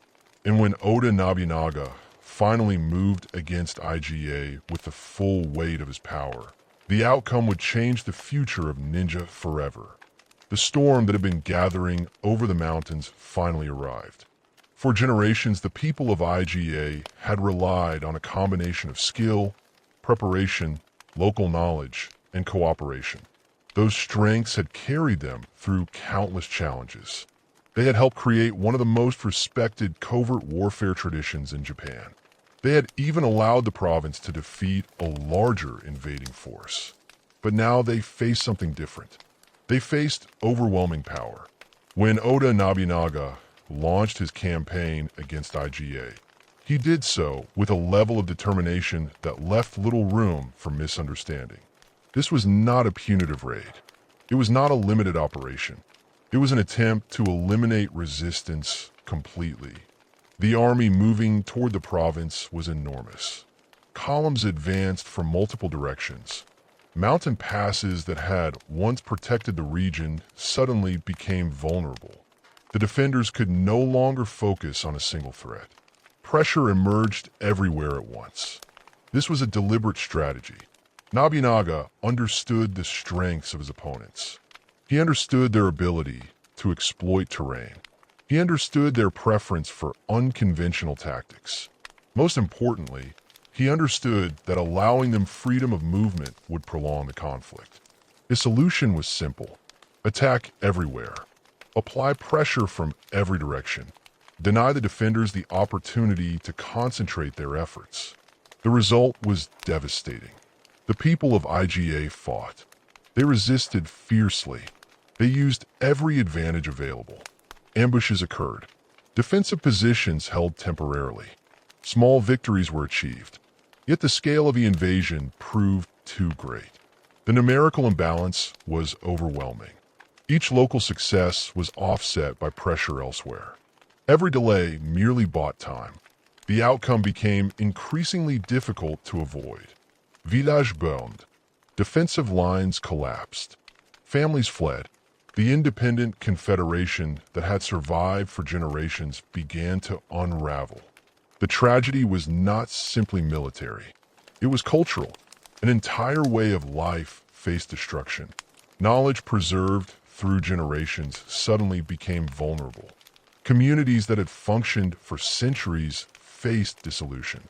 And when Oda Nobunaga finally moved against Iga with the full weight of his power, the outcome would change the future of ninja forever. The storm that had been gathering over the mountains finally arrived. For generations, the people of Iga had relied on a combination of skill, preparation, local knowledge, and cooperation. Those strengths had carried them through countless challenges. They had helped create one of the most respected covert warfare traditions in Japan. They had even allowed the province to defeat a larger invading force. But now they faced something different. They faced overwhelming power. When Oda Nobunaga launched his campaign against Iga, he did so with a level of determination that left little room for misunderstanding. This was not a punitive raid. It was not a limited operation. It was an attempt to eliminate resistance completely. The army moving toward the province was enormous. Columns advanced from multiple directions. Mountain passes that had once protected the region suddenly became vulnerable. The defenders could no longer focus on a single threat. Pressure emerged everywhere at once. This was a deliberate strategy. Nobunaga understood the strengths of his opponents. He understood their ability to exploit terrain. He understood their preference for unconventional tactics. Most importantly, he understood that allowing them freedom of movement would prolong the conflict. His solution was simple. Attack everywhere. Apply pressure from every direction. Deny the defenders the opportunity to concentrate their efforts. The result was devastating. The people of Iga fought. They resisted fiercely. They used every advantage available. Ambushes occurred. Defensive positions held temporarily. Small victories were achieved. Yet the scale of the invasion proved too great. The numerical imbalance was overwhelming. Each local success was offset by pressure elsewhere. Every delay merely bought time. The outcome became increasingly difficult to avoid. Village burned. Defensive lines collapsed. Families fled. The independent confederation that had survived for generations began to unravel. The tragedy was not simply military. It was cultural. An entire way of life faced destruction. Knowledge preserved through generations suddenly became vulnerable. Communities that had functioned for centuries faced dissolution.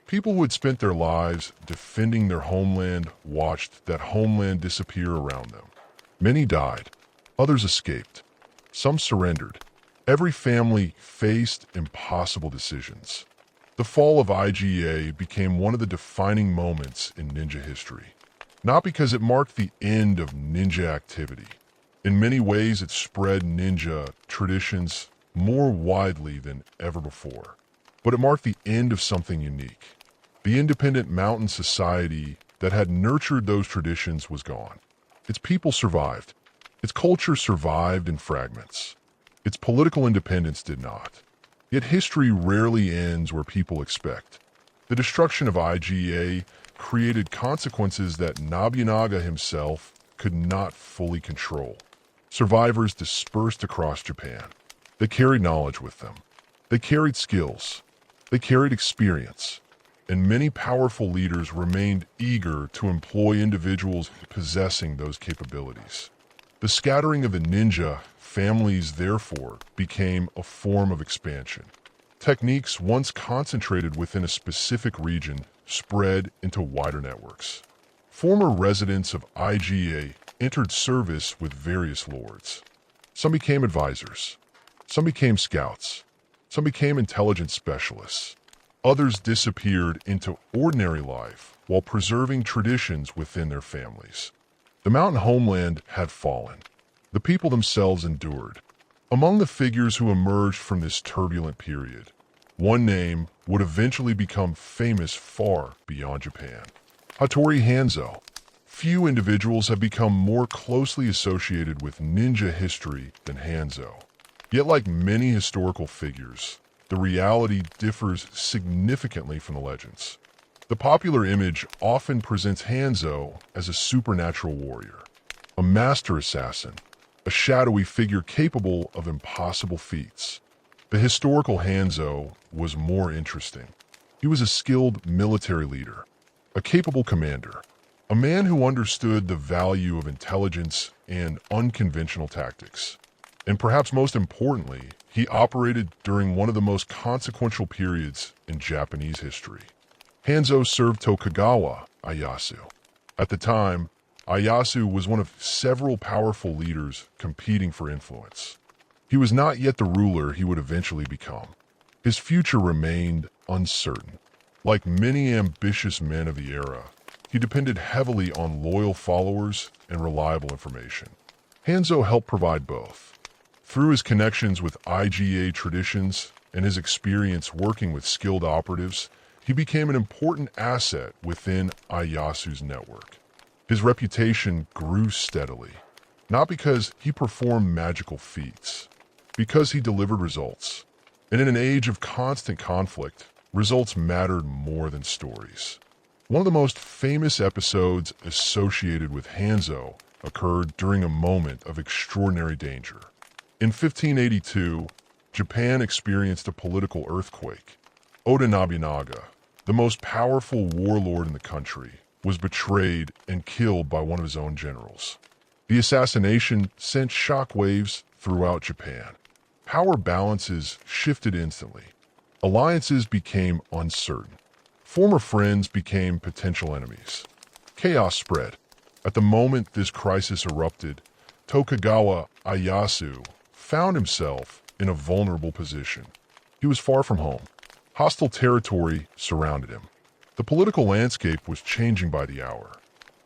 People who had spent their lives defending their homeland watched that homeland disappear around them. Many died. Others escaped. Some surrendered. Every family faced impossible decisions. The fall of Iga became one of the defining moments in ninja history. Not because it marked the end of ninja activity. In many ways, it spread ninja traditions more widely than ever before. But it marked the end of something unique. The independent mountain society that had nurtured those traditions was gone. Its people survived. Its culture survived in fragments. Its political independence did not. Yet history rarely ends where people expect. The destruction of Iga created consequences that Nobunaga himself could not fully control. Survivors dispersed across Japan. They carried knowledge with them. They carried skills. They carried experience. And many powerful leaders remained eager to employ individuals possessing those capabilities. The scattering of the ninja families, therefore, became a form of expansion. Techniques once concentrated within a specific region spread into wider networks. Former residents of Iga entered service with various lords. Some became advisors. Some became scouts. Some became intelligence specialists. Others disappeared into ordinary life while preserving traditions within their families. The mountain homeland had fallen. The people themselves endured. Among the figures who emerged from this turbulent period, one name would eventually become famous far beyond Japan. Hattori Hanzo. Few individuals have become more closely associated with ninja history than Hanzo. Yet like many historical figures, the reality differs significantly from the legends. The popular image often presents Hanzo as a supernatural warrior, a master assassin, a shadowy figure capable of impossible feats. The historical Hanzo was more interesting. He was a skilled military leader, a capable commander, a man who understood the value of intelligence and unconventional tactics. And perhaps most importantly, he operated during one of the most consequential periods in Japanese history. Hanzo served Tokugawa Ieyasu. At the time, Ieyasu was one of several powerful leaders competing for influence. He was not yet the ruler he would eventually become. His future remained uncertain. Like many ambitious men of the era, he depended heavily on loyal followers and reliable information. Hanzo helped provide both. Through his connections with Iga traditions and his experience working with skilled operatives, he became an important asset within Ieyasu's network. His reputation grew steadily, not because he performed magical feats, because he delivered results. And in an age of constant conflict, results mattered more than stories. One of the most famous episodes associated with Hanzo occurred during a moment of extraordinary danger. In 1582, Japan experienced a political earthquake. Oda Nobunaga, the most powerful warlord in the country, was betrayed and killed by one of his own generals. The assassination sent shockwaves throughout Japan. Power balances shifted instantly. Alliances became uncertain. Former friends became potential enemies. Chaos spread. At the moment this crisis erupted, Tokugawa Ieyasu found himself in a vulnerable position. He was far from home. Hostile territory surrounded him. The political landscape was changing by the hour.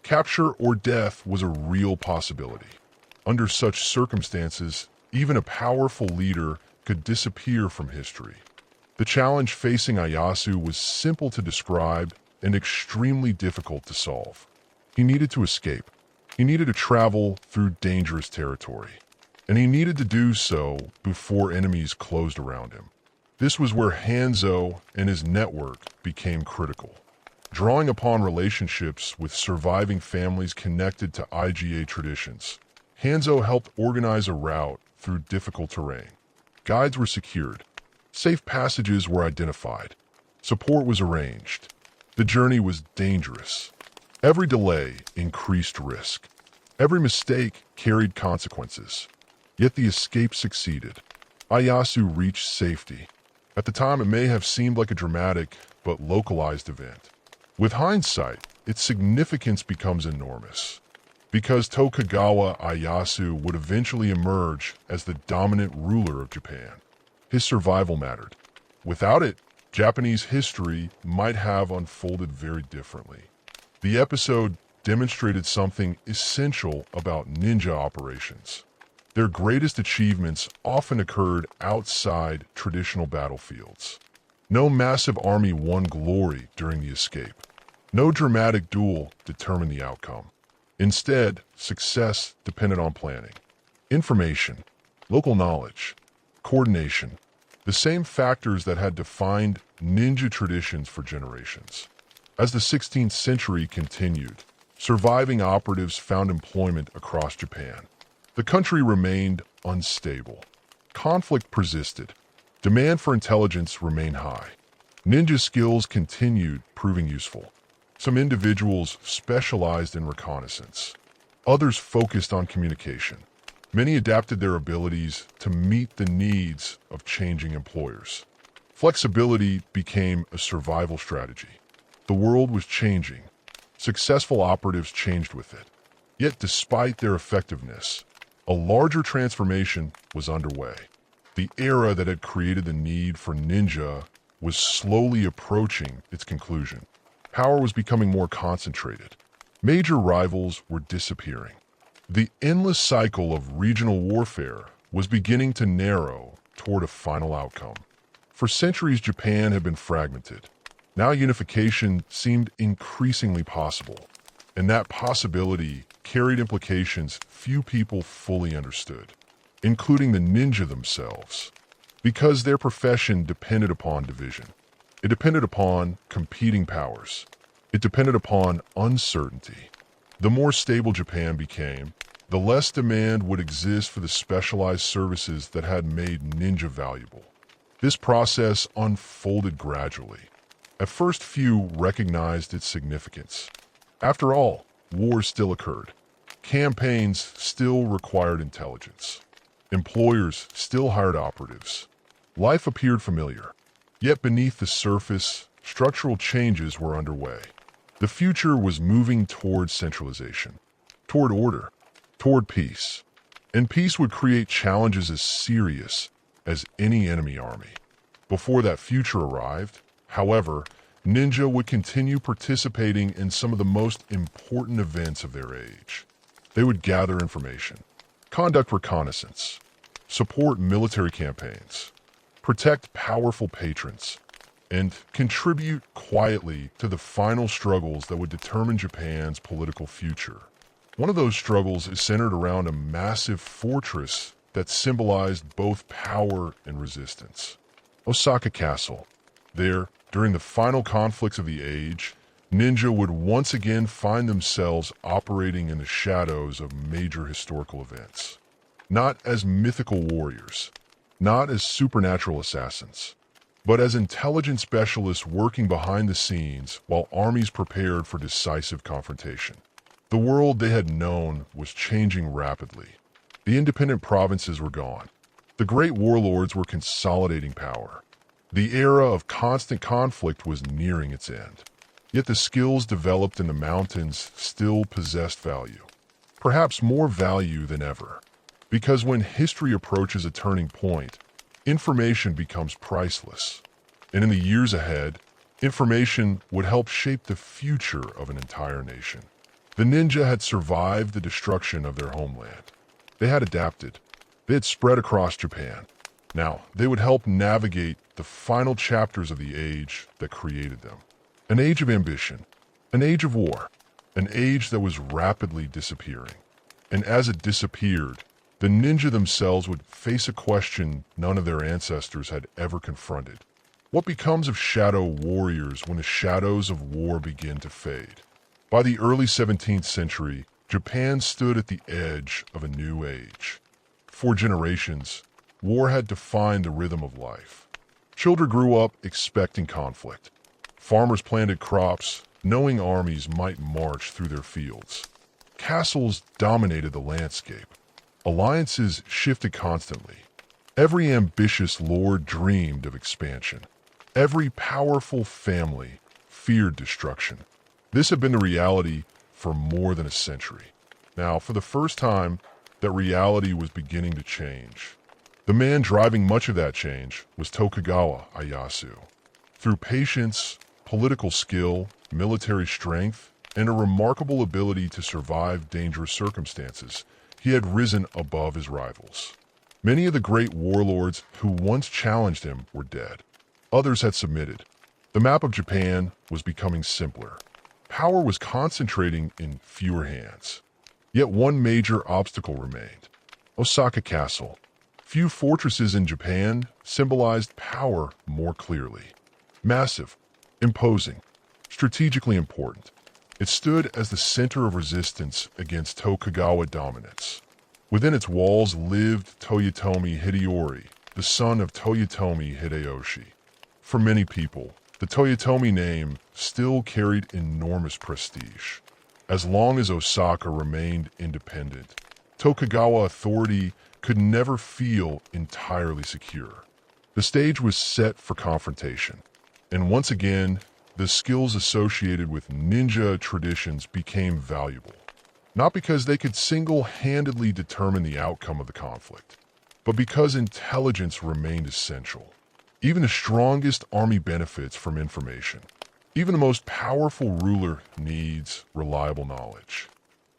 Capture or death was a real possibility. Under such circumstances, even a powerful leader could disappear from history. The challenge facing Ieyasu was simple to describe and extremely difficult to solve. He needed to escape. He needed to travel through dangerous territory. And he needed to do so before enemies closed around him. This was where Hanzo and his network became critical. Drawing upon relationships with surviving families connected to Iga traditions, Hanzo helped organize a route through difficult terrain. Guides were secured. Safe passages were identified. Support was arranged. The journey was dangerous. Every delay increased risk. Every mistake carried consequences. Yet the escape succeeded. Ieyasu reached safety. At the time, it may have seemed like a dramatic but localized event. With hindsight, its significance becomes enormous. Because Tokugawa Ieyasu would eventually emerge as the dominant ruler of Japan. His survival mattered. Without it, Japanese history might have unfolded very differently. The episode demonstrated something essential about ninja operations. Their greatest achievements often occurred outside traditional battlefields. No massive army won glory during the escape. No dramatic duel determined the outcome. Instead, success depended on planning, information, local knowledge, coordination, the same factors that had defined ninja traditions for generations. As the 16th century continued, surviving operatives found employment across Japan. The country remained unstable. Conflict persisted. Demand for intelligence remained high. Ninja skills continued proving useful. Some individuals specialized in reconnaissance. Others focused on communication. Many adapted their abilities to meet the needs of changing employers. Flexibility became a survival strategy. The world was changing. Successful operatives changed with it. Yet despite their effectiveness, a larger transformation was underway. The era that had created the need for ninja was slowly approaching its conclusion. Power was becoming more concentrated. Major rivals were disappearing. The endless cycle of regional warfare was beginning to narrow toward a final outcome. For centuries, Japan had been fragmented. Now unification seemed increasingly possible, and that possibility carried implications few people fully understood, including the ninja themselves, because their profession depended upon division. It depended upon competing powers. It depended upon uncertainty. The more stable Japan became, the less demand would exist for the specialized services that had made ninja valuable. This process unfolded gradually. At first, few recognized its significance. After all, wars still occurred. Campaigns still required intelligence. Employers still hired operatives. Life appeared familiar. Yet beneath the surface, structural changes were underway. The future was moving toward centralization, toward order, toward peace. And peace would create challenges as serious as any enemy army. Before that future arrived, however, ninja would continue participating in some of the most important events of their age. They would gather information, conduct reconnaissance, support military campaigns, protect powerful patrons, and contribute quietly to the final struggles that would determine Japan's political future. One of those struggles is centered around a massive fortress that symbolized both power and resistance. Osaka Castle. There, during the final conflicts of the age, ninja would once again find themselves operating in the shadows of major historical events. Not as mythical warriors, not as supernatural assassins, but as intelligence specialists working behind the scenes while armies prepared for decisive confrontation. The world they had known was changing rapidly. The independent provinces were gone. The great warlords were consolidating power. The era of constant conflict was nearing its end. Yet the skills developed in the mountains still possessed value. Perhaps more value than ever. Because when history approaches a turning point, information becomes priceless. And in the years ahead, information would help shape the future of an entire nation. The ninja had survived the destruction of their homeland. They had adapted. They had spread across Japan. Now, they would help navigate the final chapters of the age that created them. An age of ambition, an age of war, an age that was rapidly disappearing. And as it disappeared, the ninja themselves would face a question none of their ancestors had ever confronted. What becomes of shadow warriors when the shadows of war begin to fade? By the early 17th century, Japan stood at the edge of a new age. For generations, war had defined the rhythm of life. Children grew up expecting conflict. Farmers planted crops, knowing armies might march through their fields. Castles dominated the landscape. Alliances shifted constantly. Every ambitious lord dreamed of expansion. Every powerful family feared destruction. This had been the reality for more than a century. Now, for the first time, that reality was beginning to change. The man driving much of that change was Tokugawa Ieyasu. Through patience, political skill, military strength, and a remarkable ability to survive dangerous circumstances, he had risen above his rivals. Many of the great warlords who once challenged him were dead. Others had submitted. The map of Japan was becoming simpler. Power was concentrating in fewer hands. Yet one major obstacle remained: Osaka Castle. Few fortresses in Japan symbolized power more clearly. Massive, imposing, strategically important, it stood as the center of resistance against Tokugawa dominance. Within its walls lived Toyotomi Hideori, the son of Toyotomi Hideyoshi. For many people, the Toyotomi name still carried enormous prestige. As long as Osaka remained independent, Tokugawa authority could never feel entirely secure. The stage was set for confrontation, and once again, the skills associated with ninja traditions became valuable. Not because they could single-handedly determine the outcome of the conflict, but because intelligence remained essential. Even the strongest army benefits from information. Even the most powerful ruler needs reliable knowledge.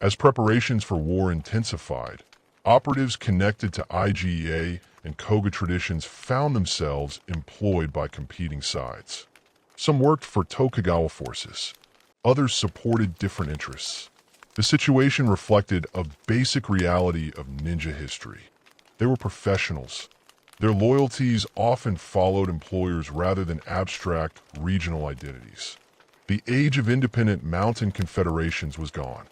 As preparations for war intensified, operatives connected to Iga and Koga traditions found themselves employed by competing sides. Some worked for Tokugawa forces. Others supported different interests. The situation reflected a basic reality of ninja history. They were professionals. Their loyalties often followed employers rather than abstract regional identities. The age of independent mountain confederations was gone.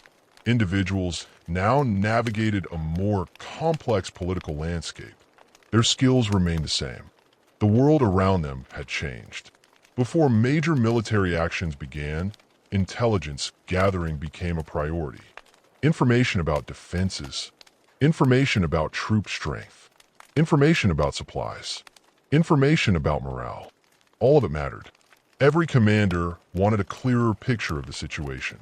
Individuals now navigated a more complex political landscape. Their skills remained the same. The world around them had changed. Before major military actions began, intelligence gathering became a priority. Information about defenses, information about troop strength, information about supplies, information about morale. All of it mattered. Every commander wanted a clearer picture of the situation,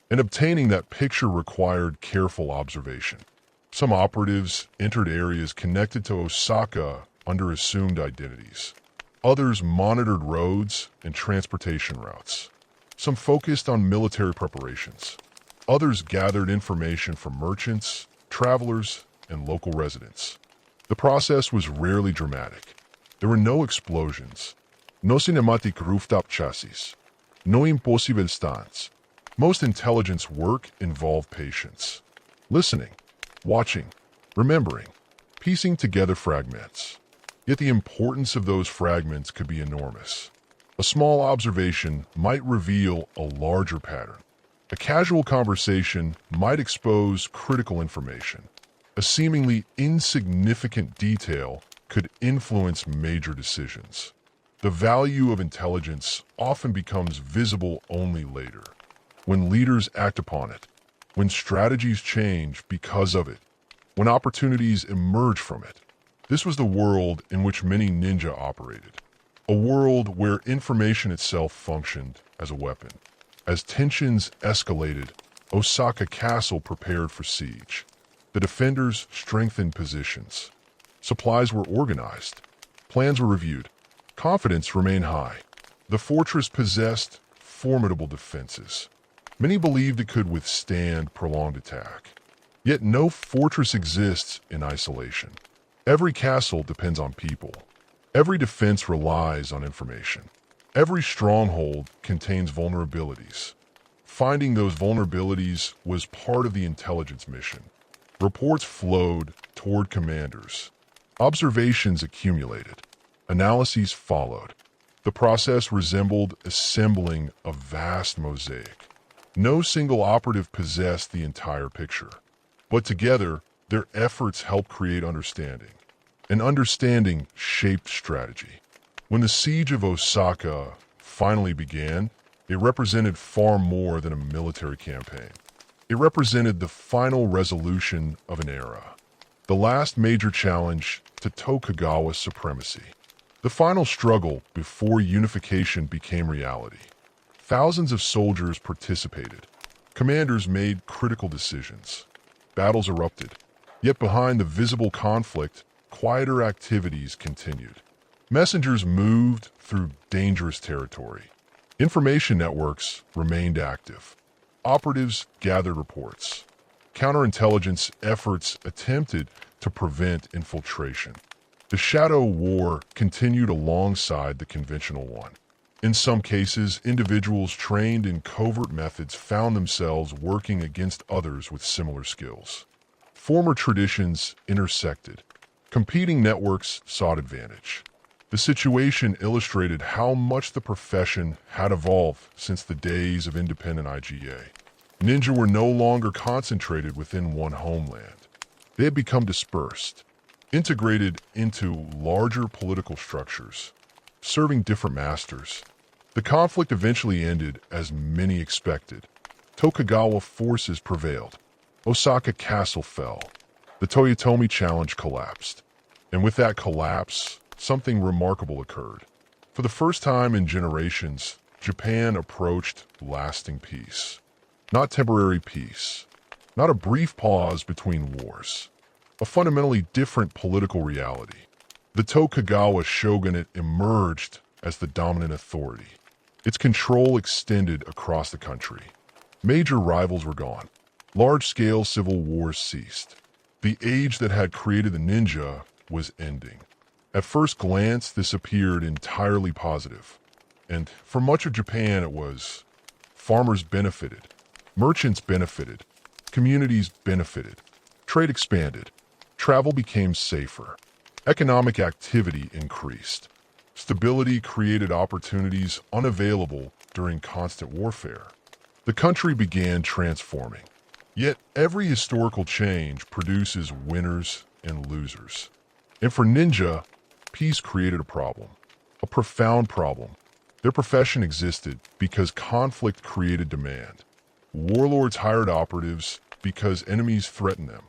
and obtaining that picture required careful observation. Some operatives entered areas connected to Osaka under assumed identities. Others monitored roads and transportation routes. Some focused on military preparations. Others gathered information from merchants, travelers, and local residents. The process was rarely dramatic. There were no explosions, no cinematic rooftop chassis, no impossible stunts. Most intelligence work involved patience. Listening, watching, remembering, piecing together fragments. Yet the importance of those fragments could be enormous. A small observation might reveal a larger pattern. A casual conversation might expose critical information. A seemingly insignificant detail could influence major decisions. The value of intelligence often becomes visible only later, when leaders act upon it, when strategies change because of it, when opportunities emerge from it. This was the world in which many ninja operated, a world where information itself functioned as a weapon. As tensions escalated, Osaka Castle prepared for siege. The defenders strengthened positions. Supplies were organized. Plans were reviewed. Confidence remained high. The fortress possessed formidable defenses. Many believed it could withstand prolonged attack. Yet no fortress exists in isolation. Every castle depends on people. Every defense relies on information. Every stronghold contains vulnerabilities. Finding those vulnerabilities was part of the intelligence mission. Reports flowed toward commanders. Observations accumulated. Analyses followed. The process resembled assembling a vast mosaic. No single operative possessed the entire picture, but together, their efforts helped create understanding. And understanding shaped strategy. When the siege of Osaka finally began, it represented far more than a military campaign. It represented the final resolution of an era, the last major challenge to Tokugawa supremacy, the final struggle before unification became reality. Thousands of soldiers participated. Commanders made critical decisions. Battles erupted. Yet behind the visible conflict, quieter activities continued. Messengers moved through dangerous territory. Information networks remained active. Operatives gathered reports. Counterintelligence efforts attempted to prevent infiltration. The shadow war continued alongside the conventional one. In some cases, individuals trained in covert methods found themselves working against others with similar skills. Former traditions intersected. Competing networks sought advantage. The situation illustrated how much the profession had evolved since the days of independent IGA. Ninja were no longer concentrated within one homeland. They had become dispersed, integrated into larger political structures, serving different masters. The conflict eventually ended as many expected. Tokugawa forces prevailed. Osaka Castle fell. The Toyotomi Challenge collapsed. And with that collapse, something remarkable occurred. For the first time in generations, Japan approached lasting peace. Not temporary peace. Not a brief pause between wars. A fundamentally different political reality. The Tokugawa shogunate emerged as the dominant authority. Its control extended across the country. Major rivals were gone. Large-scale civil wars ceased. The age that had created the ninja was ending. At first glance, this appeared entirely positive. And for much of Japan, it was. Farmers benefited. Merchants benefited. Communities benefited. Trade expanded. Travel became safer. Economic activity increased. Stability created opportunities unavailable during constant warfare. The country began transforming. Yet every historical change produces winners and losers. And for ninja, peace created a problem. A profound problem. Their profession existed because conflict created demand. Warlords hired operatives because enemies threatened them.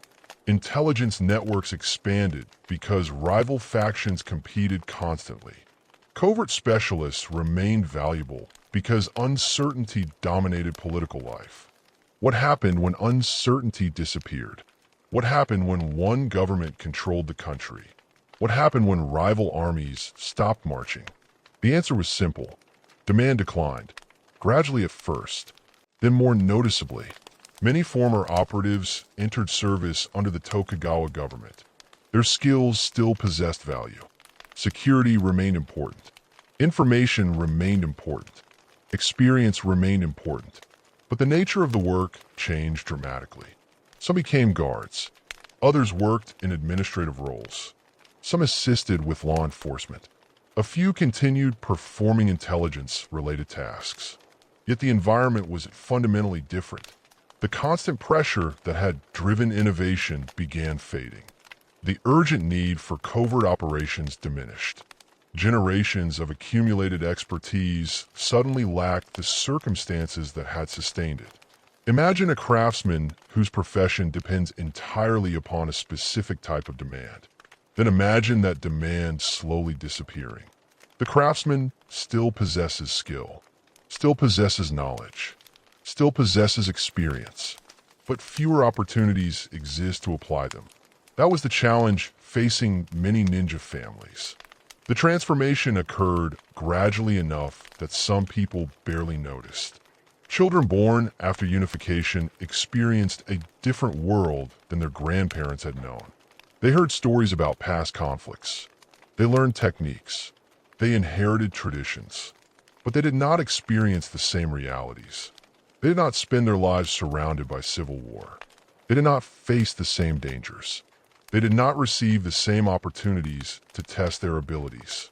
Intelligence networks expanded because rival factions competed constantly. Covert specialists remained valuable because uncertainty dominated political life. What happened when uncertainty disappeared? What happened when one government controlled the country? What happened when rival armies stopped marching? The answer was simple. Demand declined, gradually at first, then more noticeably. Many former operatives entered service under the Tokugawa government. Their skills still possessed value. Security remained important. Information remained important. Experience remained important. But the nature of the work changed dramatically. Some became guards. Others worked in administrative roles. Some assisted with law enforcement. A few continued performing intelligence-related tasks. Yet the environment was fundamentally different. The constant pressure that had driven innovation began fading. The urgent need for covert operations diminished. Generations of accumulated expertise suddenly lacked the circumstances that had sustained it. Imagine a craftsman whose profession depends entirely upon a specific type of demand. Then imagine that demand slowly disappearing. The craftsman still possesses skill, still possesses knowledge, still possesses experience, but fewer opportunities exist to apply them. That was the challenge facing many ninja families. The transformation occurred gradually enough that some people barely noticed. Children born after unification experienced a different world than their grandparents had known. They heard stories about past conflicts. They learned techniques. They inherited traditions. But they did not experience the same realities. They did not spend their lives surrounded by civil war. They did not face the same dangers. They did not receive the same opportunities to test their abilities.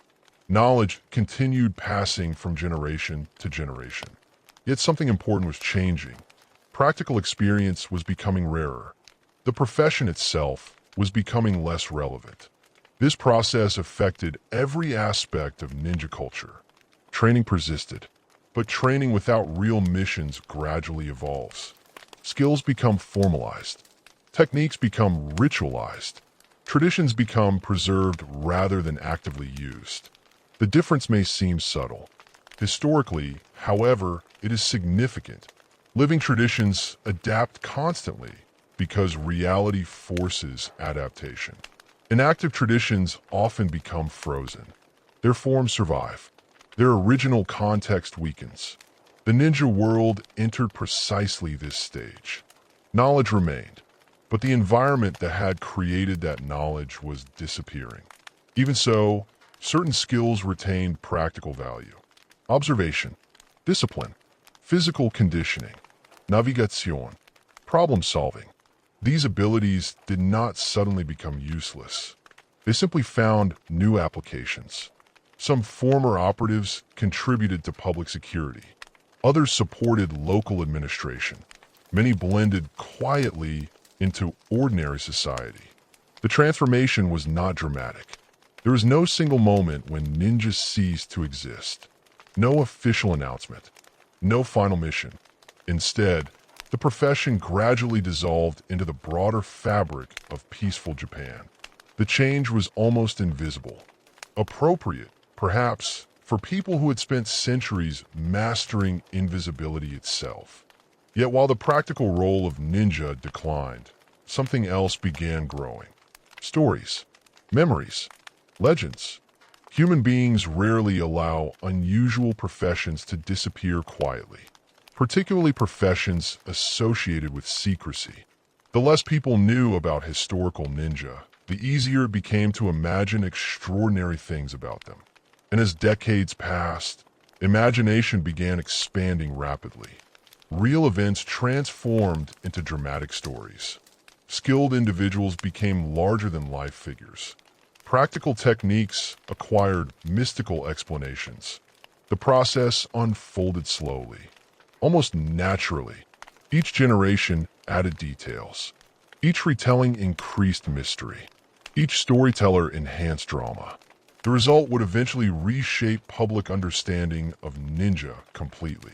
Knowledge continued passing from generation to generation. Yet something important was changing. Practical experience was becoming rarer. The profession itself was becoming less relevant. This process affected every aspect of ninja culture. Training persisted, but training without real missions gradually evolves. Skills become formalized. Techniques become ritualized. Traditions become preserved rather than actively used. The difference may seem subtle. Historically, however, it is significant. Living traditions adapt constantly because reality forces adaptation. Inactive traditions often become frozen. Their forms survive. Their original context weakens. The ninja world entered precisely this stage. Knowledge remained, but the environment that had created that knowledge was disappearing. Even so, certain skills retained practical value. Observation, discipline, physical conditioning, navigation, problem solving. These abilities did not suddenly become useless. They simply found new applications. Some former operatives contributed to public security. Others supported local administration. Many blended quietly into ordinary society. The transformation was not dramatic. There was no single moment when ninjas ceased to exist. No official announcement. No final mission. Instead, the profession gradually dissolved into the broader fabric of peaceful Japan. The change was almost invisible. Appropriate, perhaps, for people who had spent centuries mastering invisibility itself. Yet while the practical role of ninja declined, something else began growing. Stories, memories, legends. Human beings rarely allow unusual professions to disappear quietly, particularly professions associated with secrecy. The less people knew about historical ninja, the easier it became to imagine extraordinary things about them. And as decades passed, imagination began expanding rapidly. Real events transformed into dramatic stories. Skilled individuals became larger-than-life figures. Practical techniques acquired mystical explanations. The process unfolded slowly, almost naturally. Each generation added details. Each retelling increased mystery. Each storyteller enhanced drama. The result would eventually reshape public understanding of ninja completely.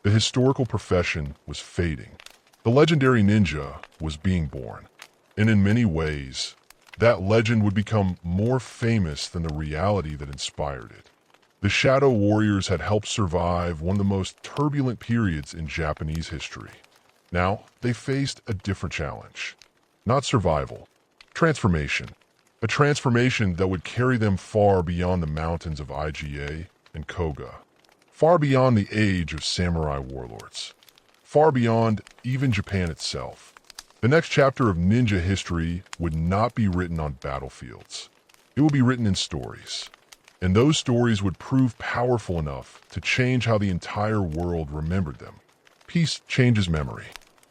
The historical profession was fading. The legendary ninja was being born. And in many ways, that legend would become more famous than the reality that inspired it. The Shadow Warriors had helped survive one of the most turbulent periods in Japanese history. Now, they faced a different challenge. Not survival, transformation. A transformation that would carry them far beyond the mountains of Iga and Koga. Far beyond the age of samurai warlords. Far beyond even Japan itself. The next chapter of ninja history would not be written on battlefields. It would be written in stories. And those stories would prove powerful enough to change how the entire world remembered them. Peace changes memory.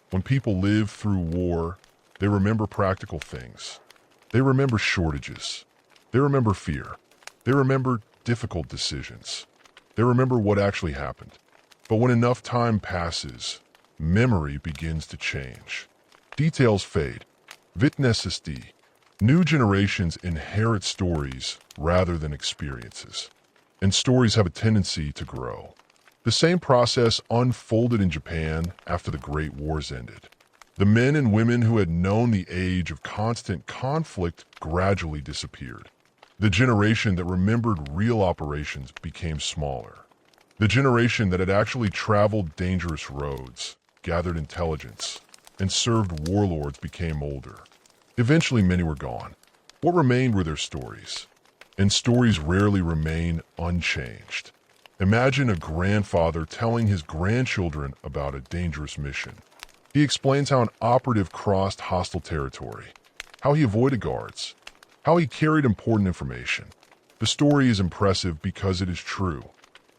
When people live through war, they remember practical things. They remember shortages. They remember fear. They remember difficult decisions. They remember what actually happened. But when enough time passes, memory begins to change. Details fade. Vitnessesti. New generations inherit stories rather than experiences, and stories have a tendency to grow. The same process unfolded in Japan after the Great Wars ended. The men and women who had known the age of constant conflict gradually disappeared. The generation that remembered real operations became smaller. The generation that had actually traveled dangerous roads, gathered intelligence, and served warlords became older. Eventually, many were gone. What remained were their stories. And stories rarely remain unchanged. Imagine a grandfather telling his grandchildren about a dangerous mission. He explains how an operative crossed hostile territory, how he avoided guards, how he carried important information. The story is impressive because it is true.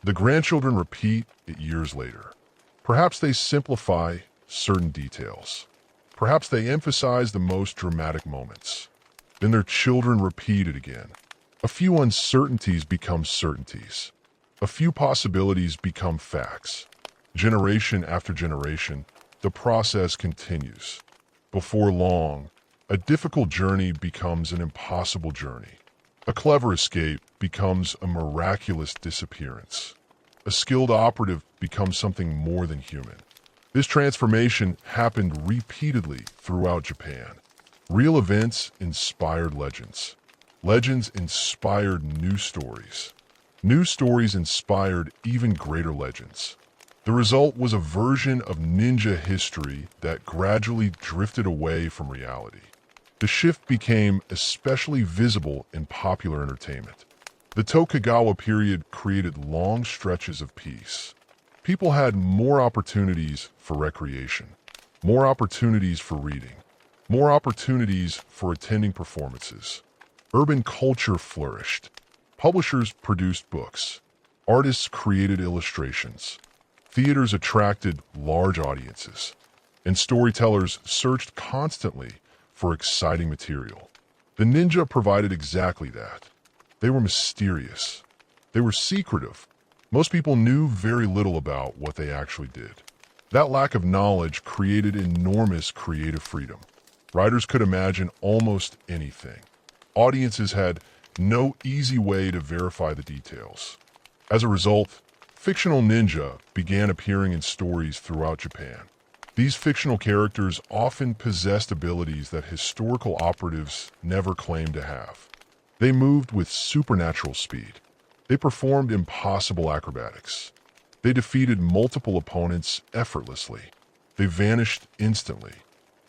The grandchildren repeat it years later. Perhaps they simplify certain details. Perhaps they emphasize the most dramatic moments. Then their children repeat it again. A few uncertainties become certainties. A few possibilities become facts. Generation after generation, the process continues. Before long, a difficult journey becomes an impossible journey. A clever escape becomes a miraculous disappearance. A skilled operative becomes something more than human. This transformation happened repeatedly throughout Japan. Real events inspired legends. Legends inspired new stories. New stories inspired even greater legends. The result was a version of ninja history that gradually drifted away from reality. The shift became especially visible in popular entertainment. The Tokugawa period created long stretches of peace. People had more opportunities for recreation, more opportunities for reading, more opportunities for attending performances. Urban culture flourished. Publishers produced books. Artists created illustrations. Theaters attracted large audiences. And storytellers searched constantly for exciting material. The ninja provided exactly that. They were mysterious. They were secretive. Most people knew very little about what they actually did. That lack of knowledge created enormous creative freedom. Writers could imagine almost anything. Audiences had no easy way to verify the details. As a result, fictional ninja began appearing in stories throughout Japan. These fictional characters often possessed abilities that historical operatives never claimed to have. They moved with supernatural speed. They performed impossible acrobatics. They defeated multiple opponents effortlessly. They vanished instantly.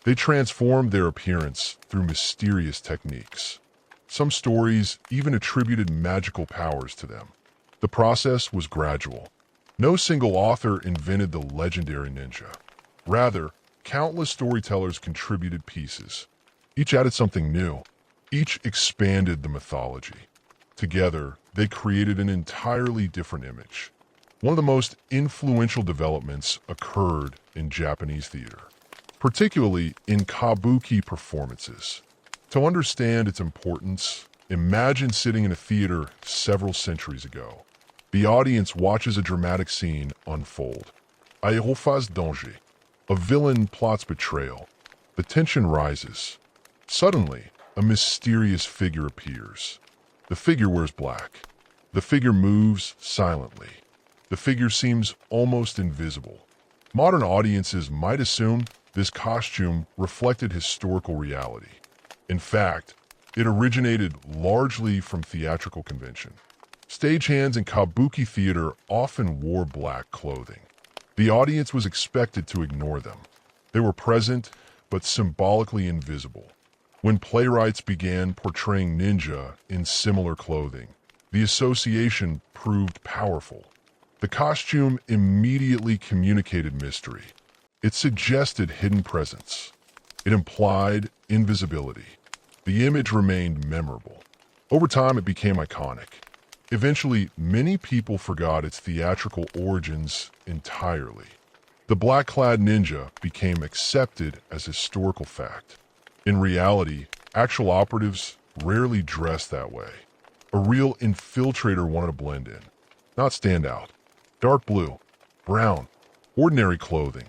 They transformed their appearance through mysterious techniques. Some stories even attributed magical powers to them. The process was gradual. No single author invented the legendary ninja. Rather, countless storytellers contributed pieces. Each added something new. Each expanded the mythology. Together, they created an entirely different image. One of the most influential developments occurred in Japanese theater, particularly in kabuki performances. To understand its importance, imagine sitting in a theater several centuries ago. The audience watches a dramatic scene unfold. Ayofa's danger. A villain plots betrayal. The tension rises. Suddenly, a mysterious figure appears. The figure wears black. The figure moves silently. The figure seems almost invisible. Modern audiences might assume this costume reflected historical reality. In fact, it originated largely from theatrical convention. Stagehands in kabuki theater often wore black clothing. The audience was expected to ignore them. They were present, but symbolically invisible. When playwrights began portraying ninja in similar clothing, the association proved powerful. The costume immediately communicated mystery. It suggested hidden presence. It implied invisibility. The image remained memorable. Over time, it became iconic. Eventually, many people forgot its theatrical origins entirely. The black-clad ninja became accepted as historical fact. In reality, actual operatives rarely dressed that way. A real infiltrator wanted to blend in, not stand out. Dark blue, brown, ordinary clothing,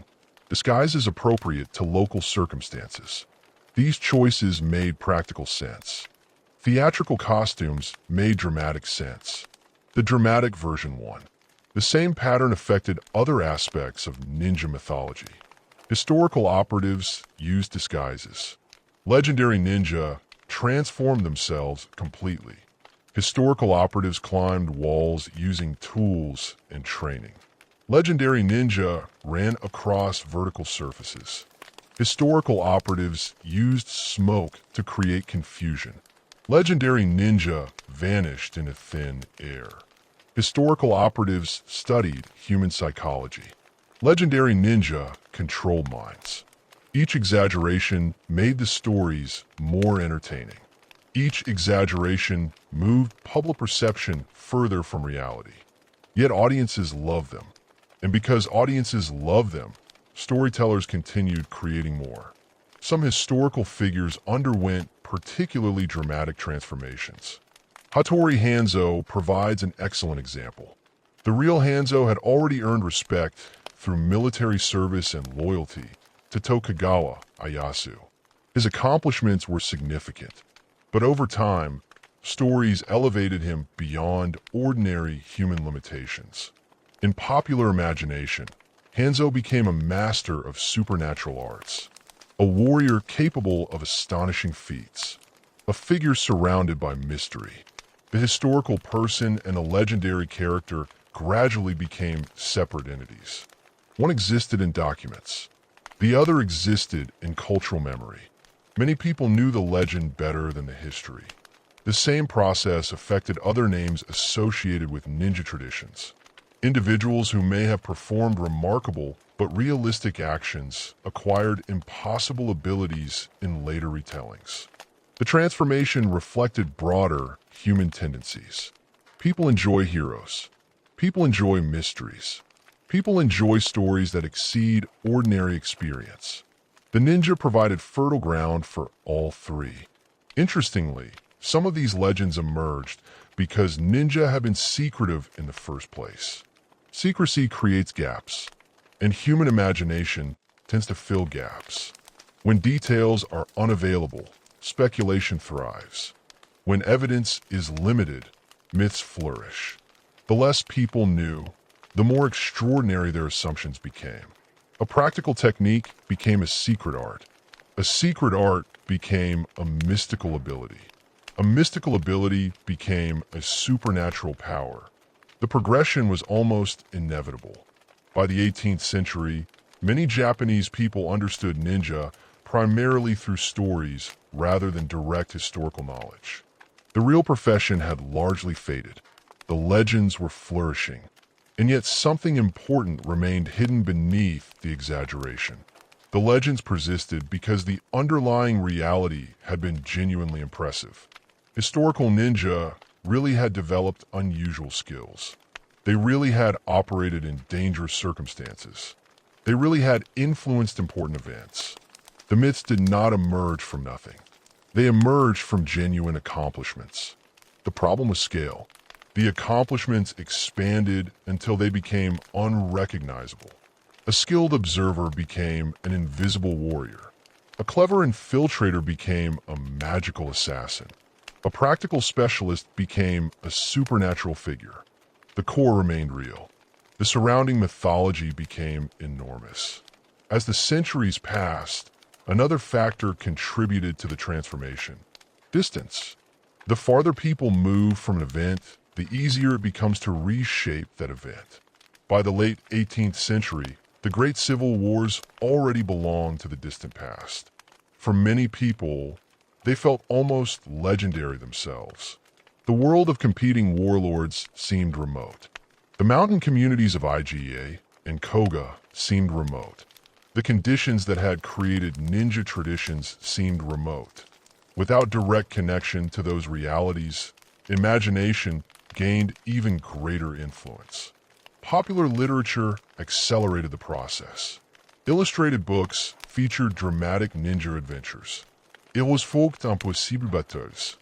disguises appropriate to local circumstances. These choices made practical sense. Theatrical costumes made dramatic sense. The dramatic version won. The same pattern affected other aspects of ninja mythology. Historical operatives used disguises. Legendary ninja transformed themselves completely. Historical operatives climbed walls using tools and training. Legendary ninja ran across vertical surfaces. Historical operatives used smoke to create confusion. Legendary ninja vanished in a thin air. Historical operatives studied human psychology. Legendary ninja controlled minds. Each exaggeration made the stories more entertaining. Each exaggeration moved public perception further from reality. Yet audiences loved them. And because audiences loved them, storytellers continued creating more. Some historical figures underwent particularly dramatic transformations. Hattori Hanzo provides an excellent example. The real Hanzo had already earned respect through military service and loyalty to Tokugawa Ieyasu. His accomplishments were significant, but over time, stories elevated him beyond ordinary human limitations. In popular imagination, Hanzo became a master of supernatural arts, a warrior capable of astonishing feats, a figure surrounded by mystery. The historical person and the legendary character gradually became separate entities. One existed in documents. The other existed in cultural memory. Many people knew the legend better than the history. The same process affected other names associated with ninja traditions. Individuals who may have performed remarkable but realistic actions acquired impossible abilities in later retellings. The transformation reflected broader human tendencies. People enjoy heroes. People enjoy mysteries. People enjoy stories that exceed ordinary experience. The ninja provided fertile ground for all three. Interestingly, some of these legends emerged because ninja had been secretive in the first place. Secrecy creates gaps, and human imagination tends to fill gaps. When details are unavailable, speculation thrives. When evidence is limited, myths flourish. The less people knew, the more extraordinary their assumptions became. A practical technique became a secret art. A secret art became a mystical ability. A mystical ability became a supernatural power. The progression was almost inevitable. By the 18th century, many Japanese people understood ninja primarily through stories rather than direct historical knowledge. The real profession had largely faded. The legends were flourishing. And yet something important remained hidden beneath the exaggeration. The legends persisted because the underlying reality had been genuinely impressive. Historical ninja really had developed unusual skills. They really had operated in dangerous circumstances. They really had influenced important events. The myths did not emerge from nothing. They emerged from genuine accomplishments. The problem was scale. The accomplishments expanded until they became unrecognizable. A skilled observer became an invisible warrior. A clever infiltrator became a magical assassin. A practical specialist became a supernatural figure. The core remained real. The surrounding mythology became enormous. As the centuries passed, another factor contributed to the transformation: distance. The farther people move from an event, the easier it becomes to reshape that event. By the late 18th century, the great civil wars already belonged to the distant past. For many people, they felt almost legendary themselves. The world of competing warlords seemed remote. The mountain communities of Iga and Koga seemed remote. The conditions that had created ninja traditions seemed remote. Without direct connection to those realities, imagination gained even greater influence. Popular literature accelerated the process. Illustrated books featured dramatic ninja adventures. Il was folgt impossible battles.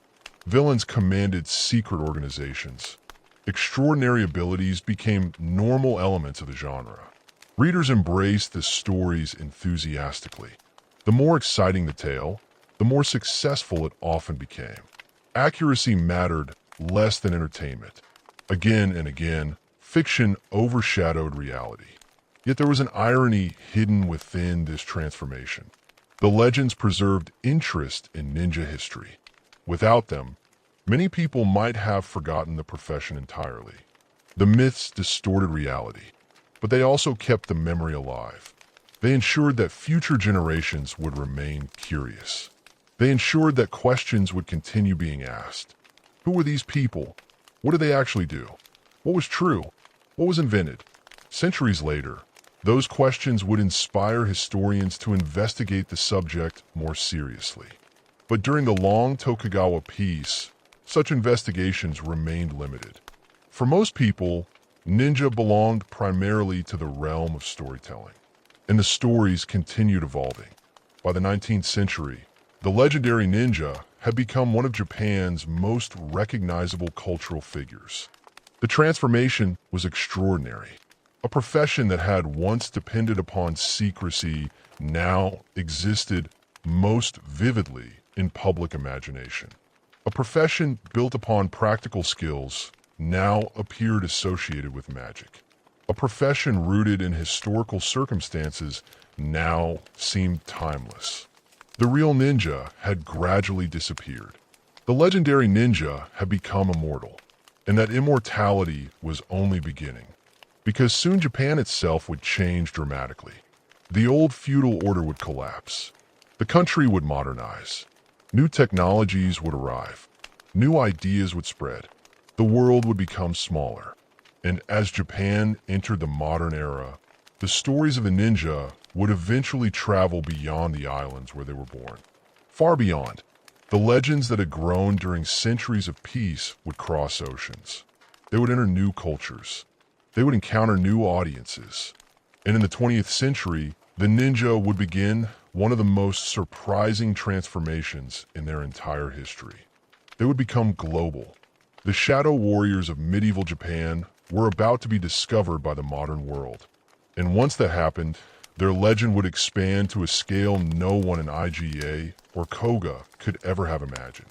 Villains commanded secret organizations. Extraordinary abilities became normal elements of the genre. Readers embraced the stories enthusiastically. The more exciting the tale, the more successful it often became. Accuracy mattered less than entertainment. Again and again, fiction overshadowed reality. Yet there was an irony hidden within this transformation. The legends preserved interest in ninja history. Without them, many people might have forgotten the profession entirely. The myths distorted reality, but they also kept the memory alive. They ensured that future generations would remain curious. They ensured that questions would continue being asked. Who were these people? What did they actually do? What was true? What was invented? Centuries later, those questions would inspire historians to investigate the subject more seriously. But during the long Tokugawa peace, such investigations remained limited. For most people, ninja belonged primarily to the realm of storytelling, and the stories continued evolving. By the 19th century, the legendary ninja had become one of Japan's most recognizable cultural figures. The transformation was extraordinary. A profession that had once depended upon secrecy now existed most vividly in public imagination. A profession built upon practical skills now appeared associated with magic. A profession rooted in historical circumstances now seemed timeless. The real ninja had gradually disappeared. The legendary ninja had become immortal, and that immortality was only beginning. Because soon Japan itself would change dramatically. The old feudal order would collapse. The country would modernize. New technologies would arrive. New ideas would spread. The world would become smaller. And as Japan entered the modern era, the stories of the ninja would eventually travel beyond the islands where they were born. Far beyond, the legends that had grown during centuries of peace would cross oceans. They would enter new cultures. They would encounter new audiences. And in the 20th century, the ninja would begin one of the most surprising transformations in their entire history. They would become global. The shadow warriors of medieval Japan were about to be discovered by the modern world. And once that happened, their legend would expand to a scale no one in Iga or Koga could ever have imagined.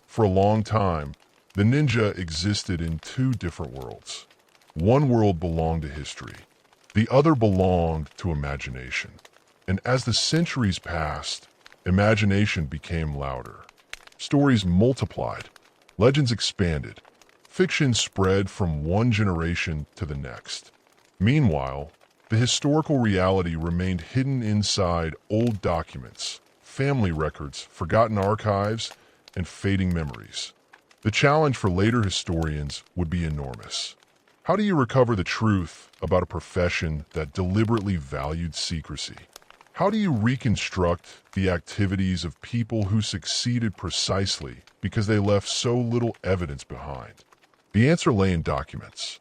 For a long time, the ninja existed in two different worlds. One world belonged to history. The other belonged to imagination. And as the centuries passed, imagination became louder. Stories multiplied. Legends expanded. Fiction spread from one generation to the next. Meanwhile, the historical reality remained hidden inside old documents, family records, forgotten archives, and fading memories. The challenge for later historians would be enormous. How do you recover the truth about a profession that deliberately valued secrecy? How do you reconstruct the activities of people who succeeded precisely because they left so little evidence behind? The answer lay in documents,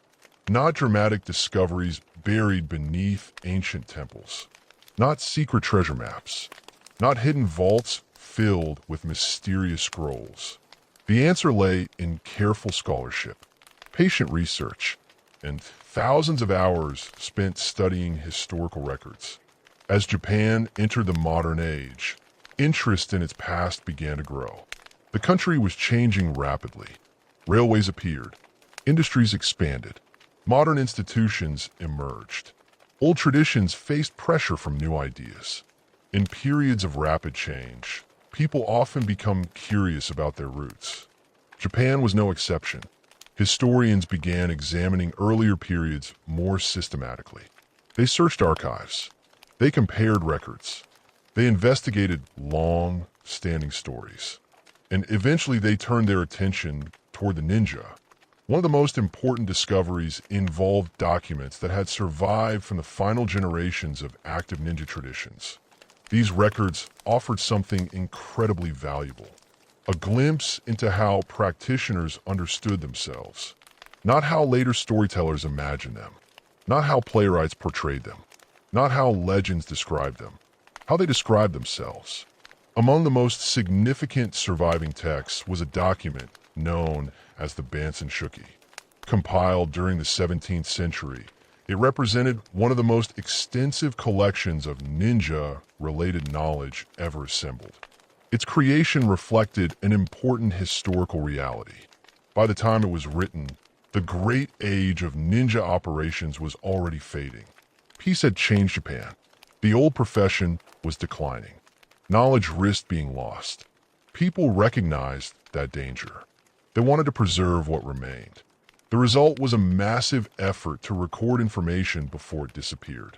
not dramatic discoveries buried beneath ancient temples, not secret treasure maps, not hidden vaults filled with mysterious scrolls. The answer lay in careful scholarship, patient research, and thousands of hours spent studying historical records. As Japan entered the modern age, interest in its past began to grow. The country was changing rapidly. Railways appeared. Industries expanded. Modern institutions emerged. Old traditions faced pressure from new ideas. In periods of rapid change, people often become curious about their roots. Japan was no exception. Historians began examining earlier periods more systematically. They searched archives. They compared records. They investigated long-standing stories. And eventually they turned their attention toward the ninja. One of the most important discoveries involved documents that had survived from the final generations of active ninja traditions. These records offered something incredibly valuable. A glimpse into how practitioners understood themselves. Not how later storytellers imagined them. Not how playwrights portrayed them. Not how legends described them. How they described themselves. Among the most significant surviving texts was a document known as the Bansen Shuki. Compiled during the 17th century, it represented one of the most extensive collections of ninja-related knowledge ever assembled. Its creation reflected an important historical reality. By the time it was written, the great age of ninja operations was already fading. Peace had changed Japan. The old profession was declining. Knowledge risked being lost. People recognized that danger. They wanted to preserve what remained. The result was a massive effort to record information before it disappeared.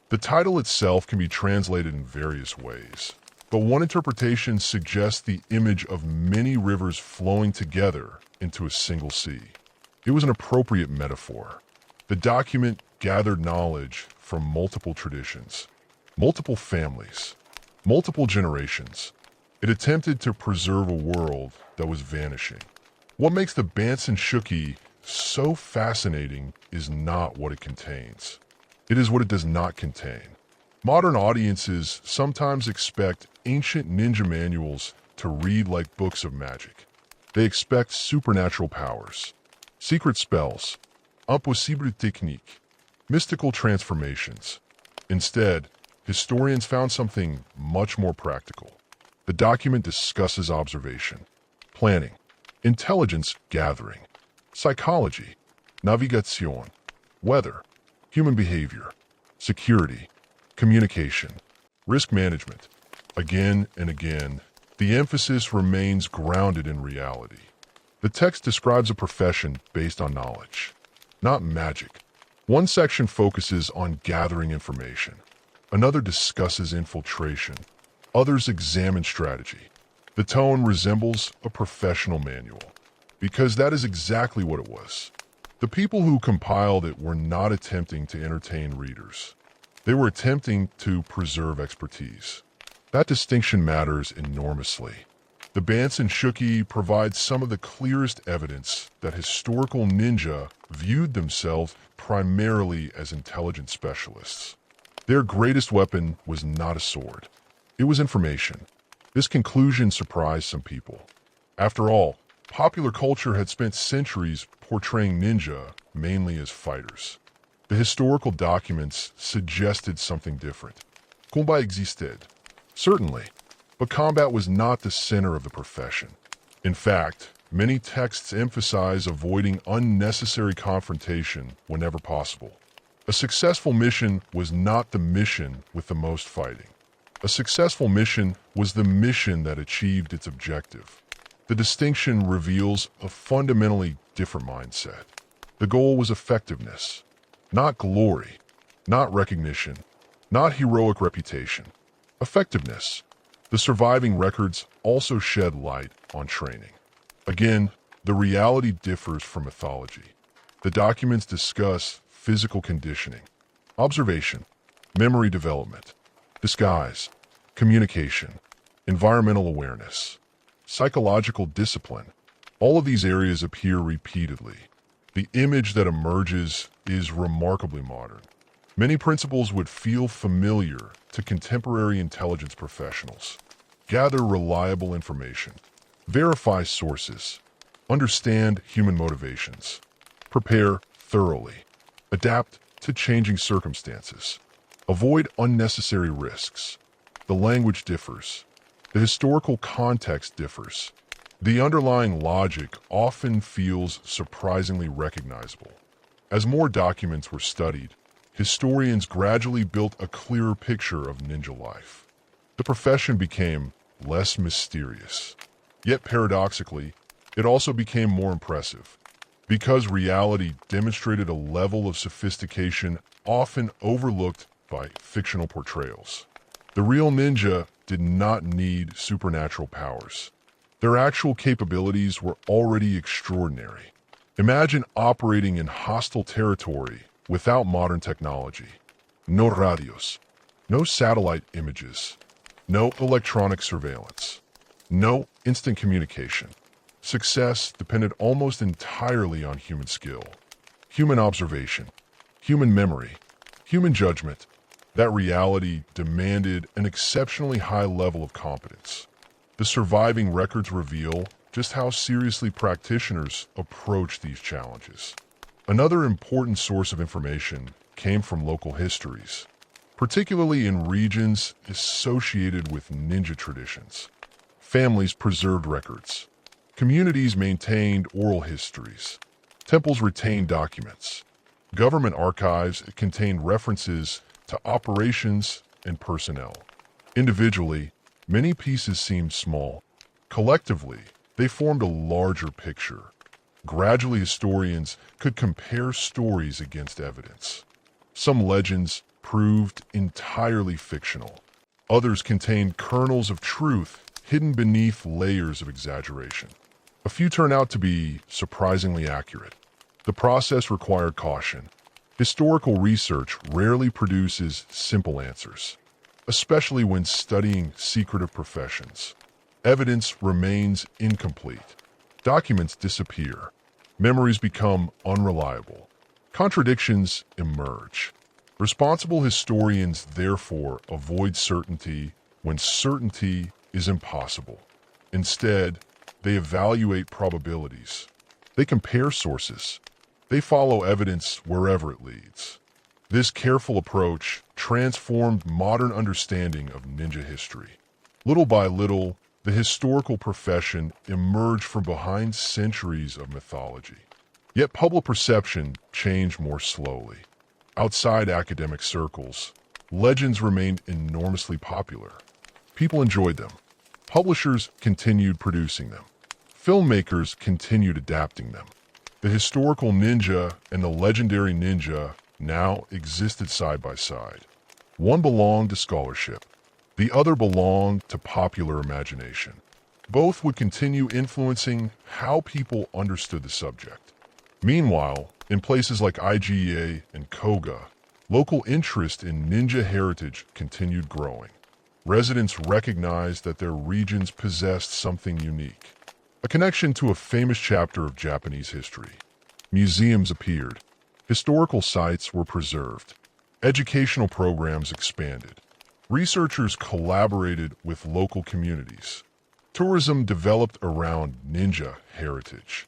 The title itself can be translated in various ways, but one interpretation suggests the image of many rivers flowing together into a single sea. It was an appropriate metaphor. The document gathered knowledge from multiple traditions, multiple families, multiple generations. It attempted to preserve a world that was vanishing. What makes the Bansen Shuki so fascinating is not what it contains. It is what it does not contain. Modern audiences sometimes expect ancient ninja manuals to read like books of magic. They expect supernatural powers, secret spells, impossible technique, mystical transformations. Instead, historians found something much more practical. The document discusses observation, planning, intelligence gathering, psychology, navigation, weather, human behavior, security, communication, risk management. Again and again, the emphasis remains grounded in reality. The text describes a profession based on knowledge, not magic. One section focuses on gathering information. Another discusses infiltration. Others examine strategy. The tone resembles a professional manual, because that is exactly what it was. The people who compiled it were not attempting to entertain readers. They were attempting to preserve expertise. That distinction matters enormously. The Bansen Shuki provides some of the clearest evidence that historical ninja viewed themselves primarily as intelligence specialists. Their greatest weapon was not a sword. It was information. This conclusion surprised some people. After all, popular culture had spent centuries portraying ninja mainly as fighters. The historical documents suggested something different. Combat existed, certainly, but combat was not the center of the profession. In fact, many texts emphasize avoiding unnecessary confrontation whenever possible. A successful mission was not the mission with the most fighting. A successful mission was the mission that achieved its objective. The distinction reveals a fundamentally different mindset. The goal was effectiveness, not glory, not recognition, not heroic reputation. Effectiveness. The surviving records also shed light on training. Again, the reality differs from mythology. The documents discuss physical conditioning, observation, memory development, disguise, communication, environmental awareness, psychological discipline. All of these areas appear repeatedly. The image that emerges is remarkably modern. Many principles would feel familiar to contemporary intelligence professionals. Gather reliable information. Verify sources. Understand human motivations. Prepare thoroughly. Adapt to changing circumstances. Avoid unnecessary risks. The language differs. The historical context differs. The underlying logic often feels surprisingly recognizable. As more documents were studied, historians gradually built a clearer picture of ninja life. The profession became less mysterious. Yet paradoxically, it also became more impressive, because reality demonstrated a level of sophistication often overlooked by fictional portrayals. The real ninja did not need supernatural powers. Their actual capabilities were already extraordinary. Imagine operating in hostile territory without modern technology. No radios, no satellite images, no electronic surveillance, no instant communication. Success depended almost entirely on human skill, human observation, human memory, human judgment. That reality demanded an exceptionally high level of competence. The surviving records reveal just how seriously practitioners approach these challenges. Another important source of information came from local histories, particularly in regions associated with ninja traditions. Families preserved records. Communities maintained oral histories. Temples retained documents. Government archives contained references to operations and personnel. Individually, many pieces seemed small. Collectively, they formed a larger picture. Gradually, historians could compare stories against evidence. Some legends proved entirely fictional. Others contained kernels of truth hidden beneath layers of exaggeration. A few turned out to be surprisingly accurate. The process required caution. Historical research rarely produces simple answers, especially when studying secretive professions. Evidence remains incomplete. Documents disappear. Memories become unreliable. Contradictions emerge. Responsible historians, therefore, avoid certainty when certainty is impossible. Instead, they evaluate probabilities. They compare sources. They follow evidence wherever it leads. This careful approach transformed modern understanding of ninja history. Little by little, the historical profession emerged from behind centuries of mythology. Yet public perception changed more slowly. Outside academic circles, legends remained enormously popular. People enjoyed them. Publishers continued producing them. Filmmakers continued adapting them. The historical ninja and the legendary ninja now existed side by side. One belonged to scholarship. The other belonged to popular imagination. Both would continue influencing how people understood the subject. Meanwhile, in places like Iga and Koga, local interest in ninja heritage continued growing. Residents recognized that their regions possessed something unique, a connection to a famous chapter of Japanese history. Museums appeared. Historical sites were preserved. Educational programs expanded. Researchers collaborated with local communities. Tourism developed around ninja heritage.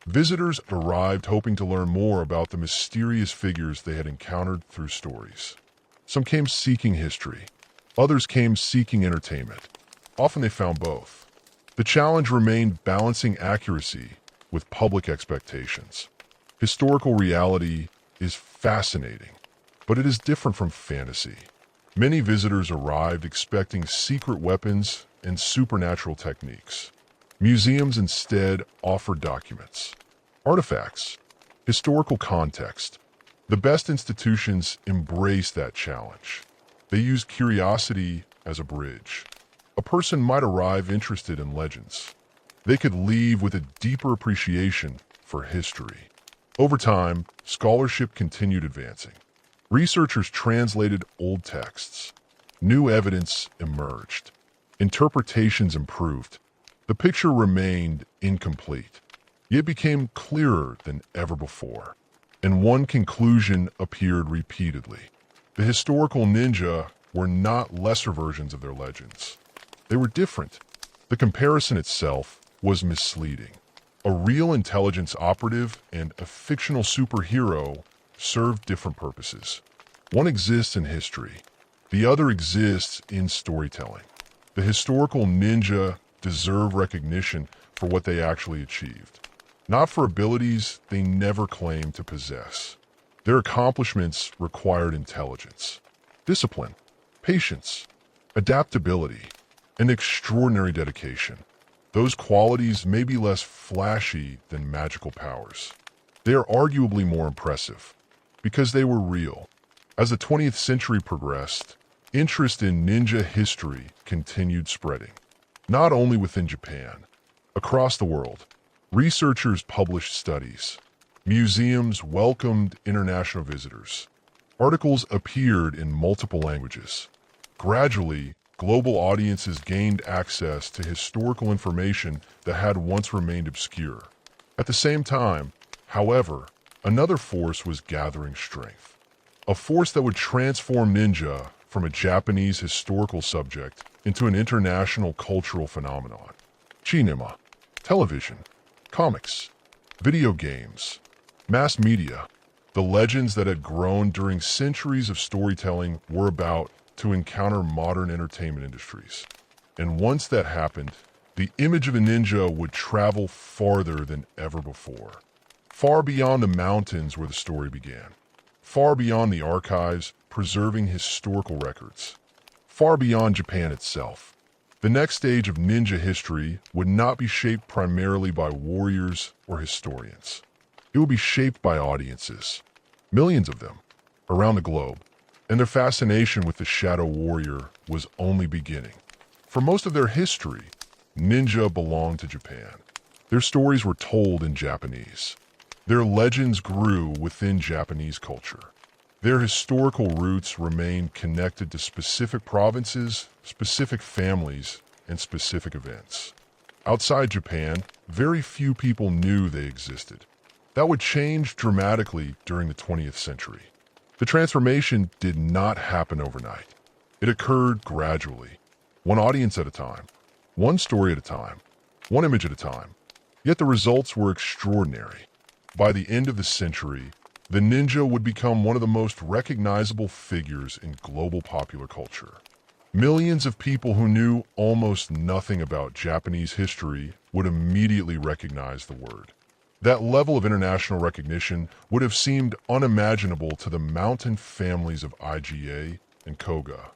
Visitors arrived hoping to learn more about the mysterious figures they had encountered through stories. Some came seeking history. Others came seeking entertainment. Often they found both. The challenge remained balancing accuracy with public expectations. Historical reality is fascinating, but it is different from fantasy. Many visitors arrived expecting secret weapons and supernatural techniques. Museums instead offer documents, artifacts, historical context. The best institutions embrace that challenge. They use curiosity as a bridge. A person might arrive interested in legends. They could leave with a deeper appreciation for history. Over time, scholarship continued advancing. Researchers translated old texts. New evidence emerged. Interpretations improved. The picture remained incomplete, yet became clearer than ever before. And one conclusion appeared repeatedly. The historical ninja were not lesser versions of their legends. They were different. The comparison itself was misleading. A real intelligence operative and a fictional superhero serve different purposes. One exists in history. The other exists in storytelling. The historical ninja deserve recognition for what they actually achieved, not for abilities they never claimed to possess. Their accomplishments required intelligence, discipline, patience, adaptability, and extraordinary dedication. Those qualities may be less flashy than magical powers. They are arguably more impressive because they were real. As the 20th century progressed, interest in ninja history continued spreading. Not only within Japan, across the world, researchers published studies. Museums welcomed international visitors. Articles appeared in multiple languages. Gradually, global audiences gained access to historical information that had once remained obscure. At the same time, however, another force was gathering strength. A force that would transform ninja from a Japanese historical subject into an international cultural phenomenon. Cinema, television, comics, video games, mass media. The legends that had grown during centuries of storytelling were about to encounter modern entertainment industries. And once that happened, The image of a ninja would travel farther than ever before. Far beyond the mountains where the story began. Far beyond the archives, preserving historical records. Far beyond Japan itself. The next stage of ninja history would not be shaped primarily by warriors or historians. It would be shaped by audiences, millions of them, around the globe, and their fascination with the shadow warrior was only beginning. For most of their history, ninja belonged to Japan. Their stories were told in Japanese. Their legends grew within Japanese culture. Their historical roots remained connected to specific provinces, specific families, and specific events. Outside Japan, very few people knew they existed. That would change dramatically during the 20th century. The transformation did not happen overnight. It occurred gradually, one audience at a time, one story at a time, one image at a time. Yet the results were extraordinary. By the end of the century, the ninja would become one of the most recognizable figures in global popular culture. Millions of people who knew almost nothing about Japanese history would immediately recognize the word. That level of international recognition would have seemed unimaginable to the mountain families of Iga and Koga.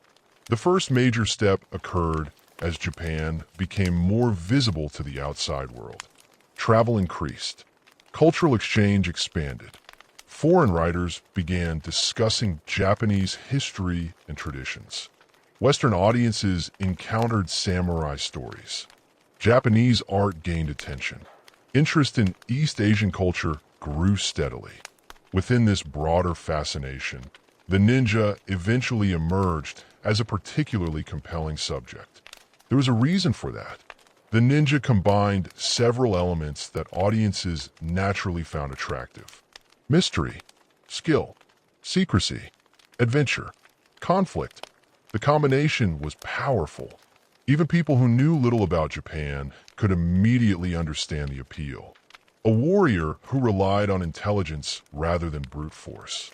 The first major step occurred as Japan became more visible to the outside world. Travel increased. Cultural exchange expanded. Foreign writers began discussing Japanese history and traditions. Western audiences encountered samurai stories. Japanese art gained attention. Interest in East Asian culture grew steadily. Within this broader fascination, the ninja eventually emerged as a particularly compelling subject. There was a reason for that. The ninja combined several elements that audiences naturally found attractive. Mystery, skill, secrecy, adventure, conflict. The combination was powerful. Even people who knew little about Japan could immediately understand the appeal. A warrior who relied on intelligence rather than brute force.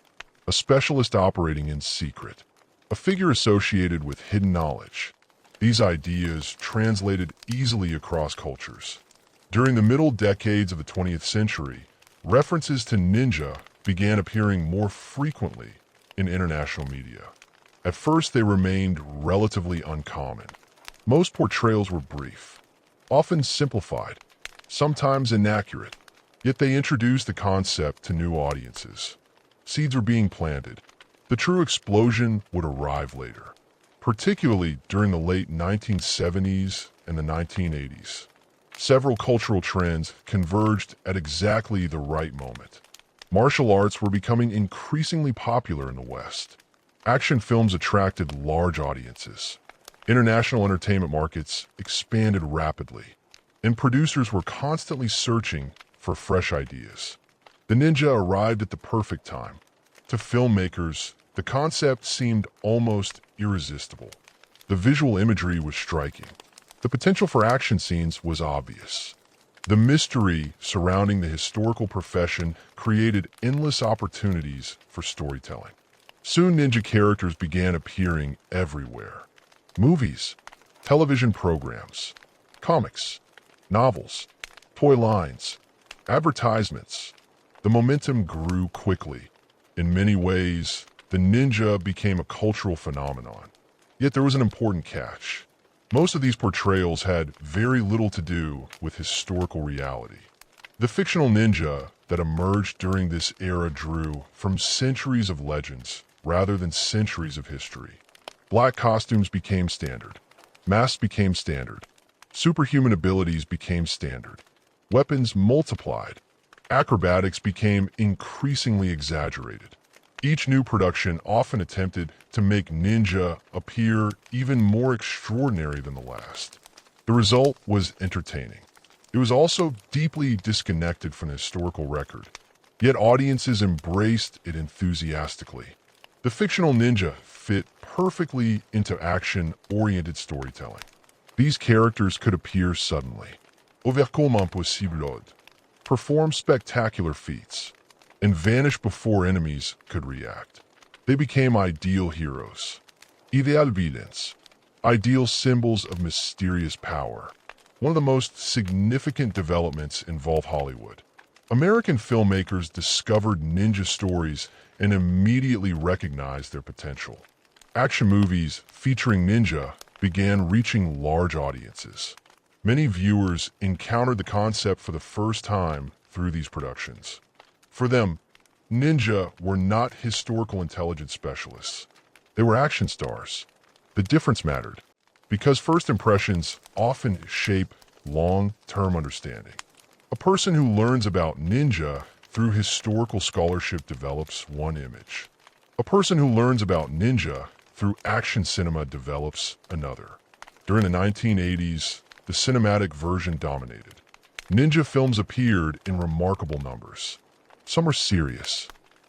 A specialist operating in secret. A figure associated with hidden knowledge. These ideas translated easily across cultures. During the middle decades of the 20th century, references to ninja began appearing more frequently in international media. At first, they remained relatively uncommon. Most portrayals were brief, often simplified, sometimes inaccurate, yet they introduced the concept to new audiences. Seeds were being planted. The true explosion would arrive later, particularly during the late 1970s and the 1980s. Several cultural trends converged at exactly the right moment. Martial arts were becoming increasingly popular in the West. Action films attracted large audiences. International entertainment markets expanded rapidly, and producers were constantly searching for fresh ideas. The ninja arrived at the perfect time. To filmmakers, the concept seemed almost irresistible. The visual imagery was striking. The potential for action scenes was obvious. The mystery surrounding the historical profession created endless opportunities for storytelling. Soon ninja characters began appearing everywhere. Movies, television programs, comics, novels, toy lines, advertisements. The momentum grew quickly. In many ways, the ninja became a cultural phenomenon. Yet there was an important catch. Most of these portrayals had very little to do with historical reality. The fictional ninja that emerged during this era drew from centuries of legends rather than centuries of history. Black costumes became standard. Masks became standard. Superhuman abilities became standard. Weapons multiplied. Acrobatics became increasingly exaggerated. Each new production often attempted to make ninja appear even more extraordinary than the last. The result was entertaining. It was also deeply disconnected from the historical record, yet audiences embraced it enthusiastically. The fictional ninja fit perfectly into action-oriented storytelling. These characters could appear suddenly, overcome impossible, perform spectacular feats, and vanish before enemies could react. They became ideal heroes, ideal villains, ideal symbols of mysterious power. one of the most significant developments involve Hollywood. American filmmakers discovered ninja stories and immediately recognized their potential. Action movies featuring ninja began reaching large audiences. Many viewers encountered the concept for the first time through these productions. For them, ninja were not historical intelligence specialists. They were action stars. The difference mattered, because first impressions often shape long-term understanding. A person who learns about ninja through historical scholarship develops one image. A person who learns about ninja through action cinema develops another. During the 1980s, the cinematic version dominated. Ninja films appeared in remarkable numbers. Some were serious.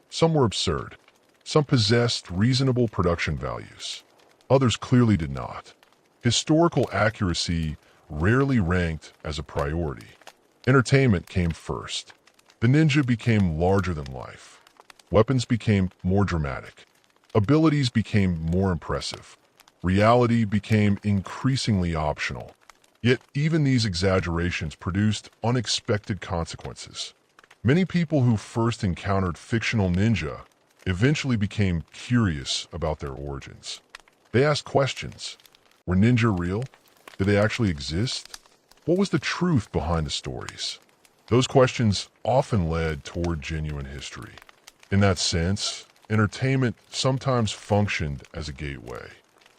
Some were absurd. Some possessed reasonable production values. Others clearly did not. Historical accuracy rarely ranked as a priority. Entertainment came first. The ninja became larger than life. Weapons became more dramatic. Abilities became more impressive. Reality became increasingly optional. Yet even these exaggerations produced unexpected consequences. Many people who first encountered fictional ninja eventually became curious about their origins. They asked questions. Were ninja real? Did they actually exist? What was the truth behind the stories? Those questions often led toward genuine history. In that sense, entertainment sometimes functioned as a gateway.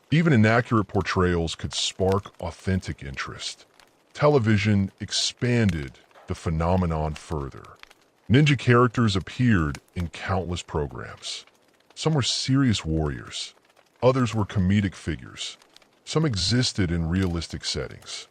Even inaccurate portrayals could spark authentic interest. Television expanded the phenomenon further. Ninja characters appeared in countless programs. Some were serious warriors. Others were comedic figures. Some existed in realistic settings.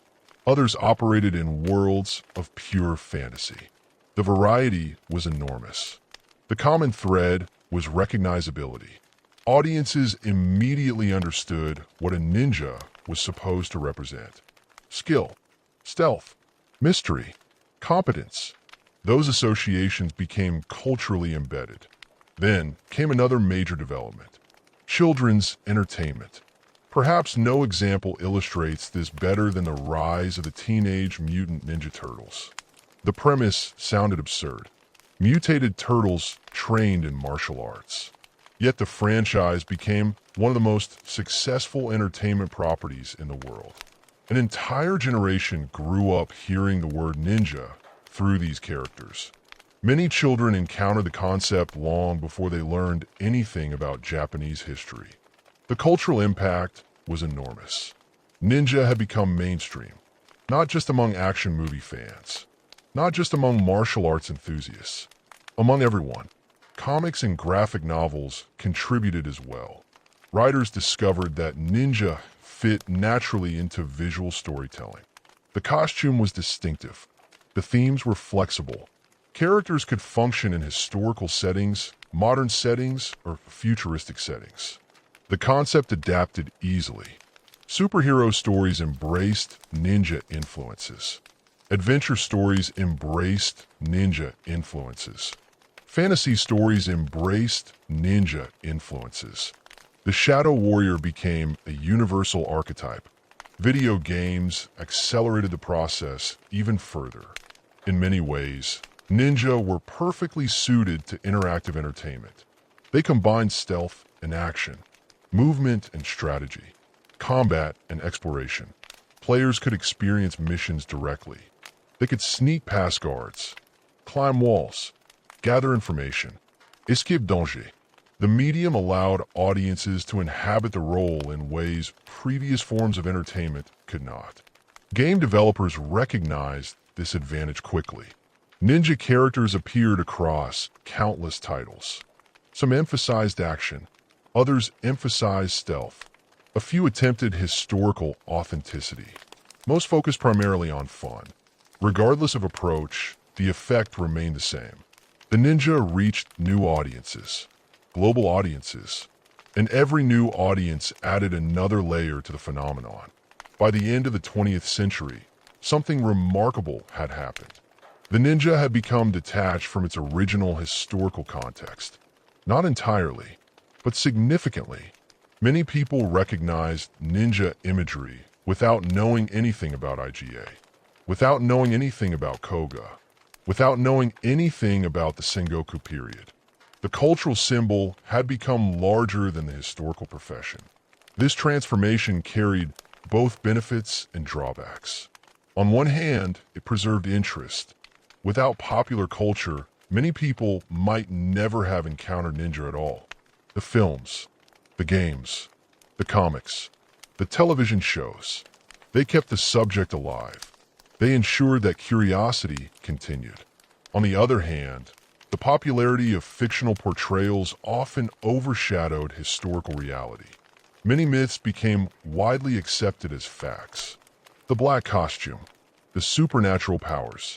Others operated in worlds of pure fantasy. The variety was enormous. The common thread was recognizability. Audiences immediately understood what a ninja was supposed to represent. Skill, stealth, mystery, competence. Those associations became culturally embedded. Then came another major development: children's entertainment. Perhaps no example illustrates this better than the rise of the Teenage Mutant Ninja Turtles. The premise sounded absurd. Mutated turtles trained in martial arts. Yet the franchise became one of the most successful entertainment properties in the world. An entire generation grew up hearing the word ninja through these characters. Many children encountered the concept long before they learned anything about Japanese history. The cultural impact was enormous. Ninja had become mainstream, not just among action movie fans, not just among martial arts enthusiasts, among everyone. Comics and graphic novels contributed as well. Writers discovered that ninja fit naturally into visual storytelling. The costume was distinctive. The themes were flexible. Characters could function in historical settings, modern settings, or futuristic settings. The concept adapted easily. Superhero stories embraced ninja influences. Adventure stories embraced ninja influences. Fantasy stories embraced ninja influences. The Shadow Warrior became a universal archetype. Video games accelerated the process even further. In many ways, ninja were perfectly suited to interactive entertainment. They combined stealth and action, movement and strategy, combat and exploration. Players could experience missions directly. They could sneak past guards, climb walls, gather information, escape danger. The medium allowed audiences to inhabit the role in ways previous forms of entertainment could not. Game developers recognized this advantage quickly. Ninja characters appeared across countless titles. Some emphasized action, others emphasized stealth. A few attempted historical authenticity. Most focused primarily on fun. Regardless of approach, the effect remained the same. The ninja reached new audiences, global audiences, and every new audience added another layer to the phenomenon. By the end of the 20th century, something remarkable had happened. The ninja had become detached from its original historical context. Not entirely, but significantly. Many people recognized ninja imagery without knowing anything about IGA. without knowing anything about Koga, without knowing anything about the Sengoku period. The cultural symbol had become larger than the historical profession. This transformation carried both benefits and drawbacks. On one hand, it preserved interest. Without popular culture, many people might never have encountered ninja at all. The films, the games, the comics, the television shows, they kept the subject alive. They ensured that curiosity continued. On the other hand, the popularity of fictional portrayals often overshadowed historical reality. Many myths became widely accepted as facts. The black costume, the supernatural powers,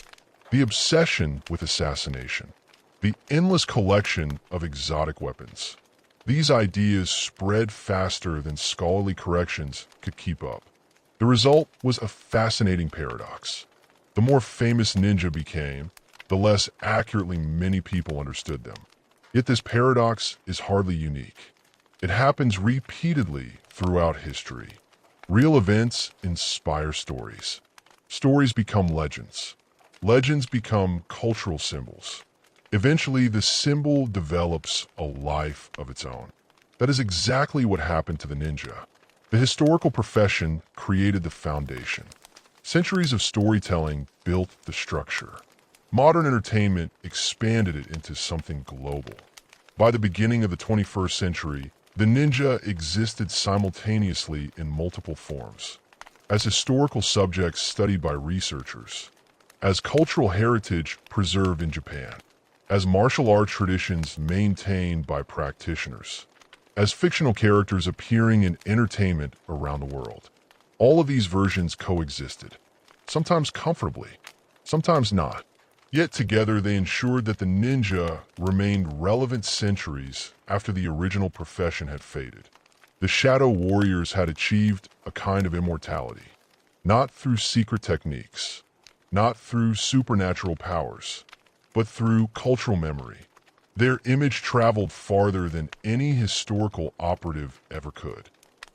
the obsession with assassination, the endless collection of exotic weapons. These ideas spread faster than scholarly corrections could keep up. The result was a fascinating paradox. The more famous ninja became, the less accurately many people understood them. Yet this paradox is hardly unique. It happens repeatedly throughout history. Real events inspire stories. Stories become legends. Legends become cultural symbols. Eventually, the symbol develops a life of its own. That is exactly what happened to the ninja. The historical profession created the foundation. Centuries of storytelling built the structure. Modern entertainment expanded it into something global. By the beginning of the 21st century, the ninja existed simultaneously in multiple forms. As historical subjects studied by researchers, as cultural heritage preserved in Japan, as martial art traditions maintained by practitioners, as fictional characters appearing in entertainment around the world. All of these versions coexisted, sometimes comfortably, sometimes not. Yet together they ensured that the ninja remained relevant centuries after the original profession had faded. The shadow warriors had achieved a kind of immortality, not through secret techniques, not through supernatural powers, but through cultural memory. Their image traveled farther than any historical operative ever could.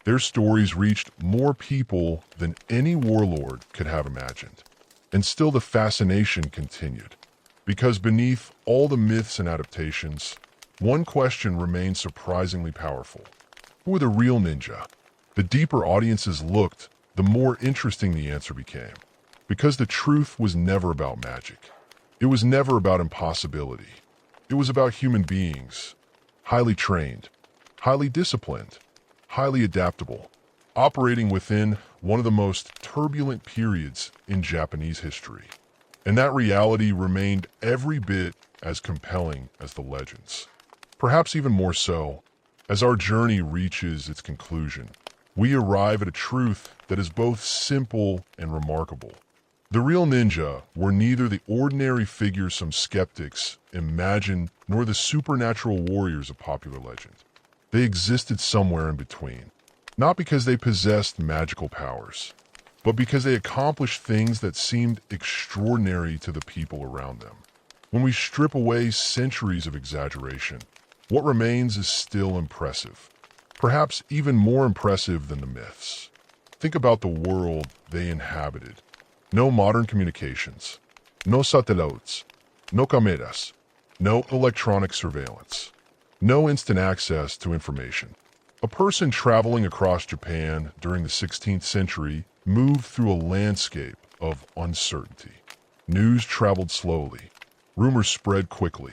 Their stories reached more people than any warlord could have imagined. And still the fascination continued. Because beneath all the myths and adaptations, one question remained surprisingly powerful. Who were the real ninja? The deeper audiences looked, the more interesting the answer became. Because the truth was never about magic. It was never about impossibility. It was about human beings, highly trained, highly disciplined, highly adaptable, operating within one of the most turbulent periods in Japanese history. And that reality remained every bit as compelling as the legends. Perhaps even more so, as our journey reaches its conclusion, we arrive at a truth that is both simple and remarkable. The real ninja were neither the ordinary figures some skeptics imagine nor the supernatural warriors of popular legend. They existed somewhere in between, not because they possessed magical powers, but because they accomplished things that seemed extraordinary to the people around them. When we strip away centuries of exaggeration, what remains is still impressive, perhaps even more impressive than the myths. Think about the world they inhabited. No modern communications, no satellites, no cameras, no electronic surveillance, no instant access to information. A person traveling across Japan during the 16th century moved through a landscape of uncertainty. News traveled slowly. Rumors spread quickly.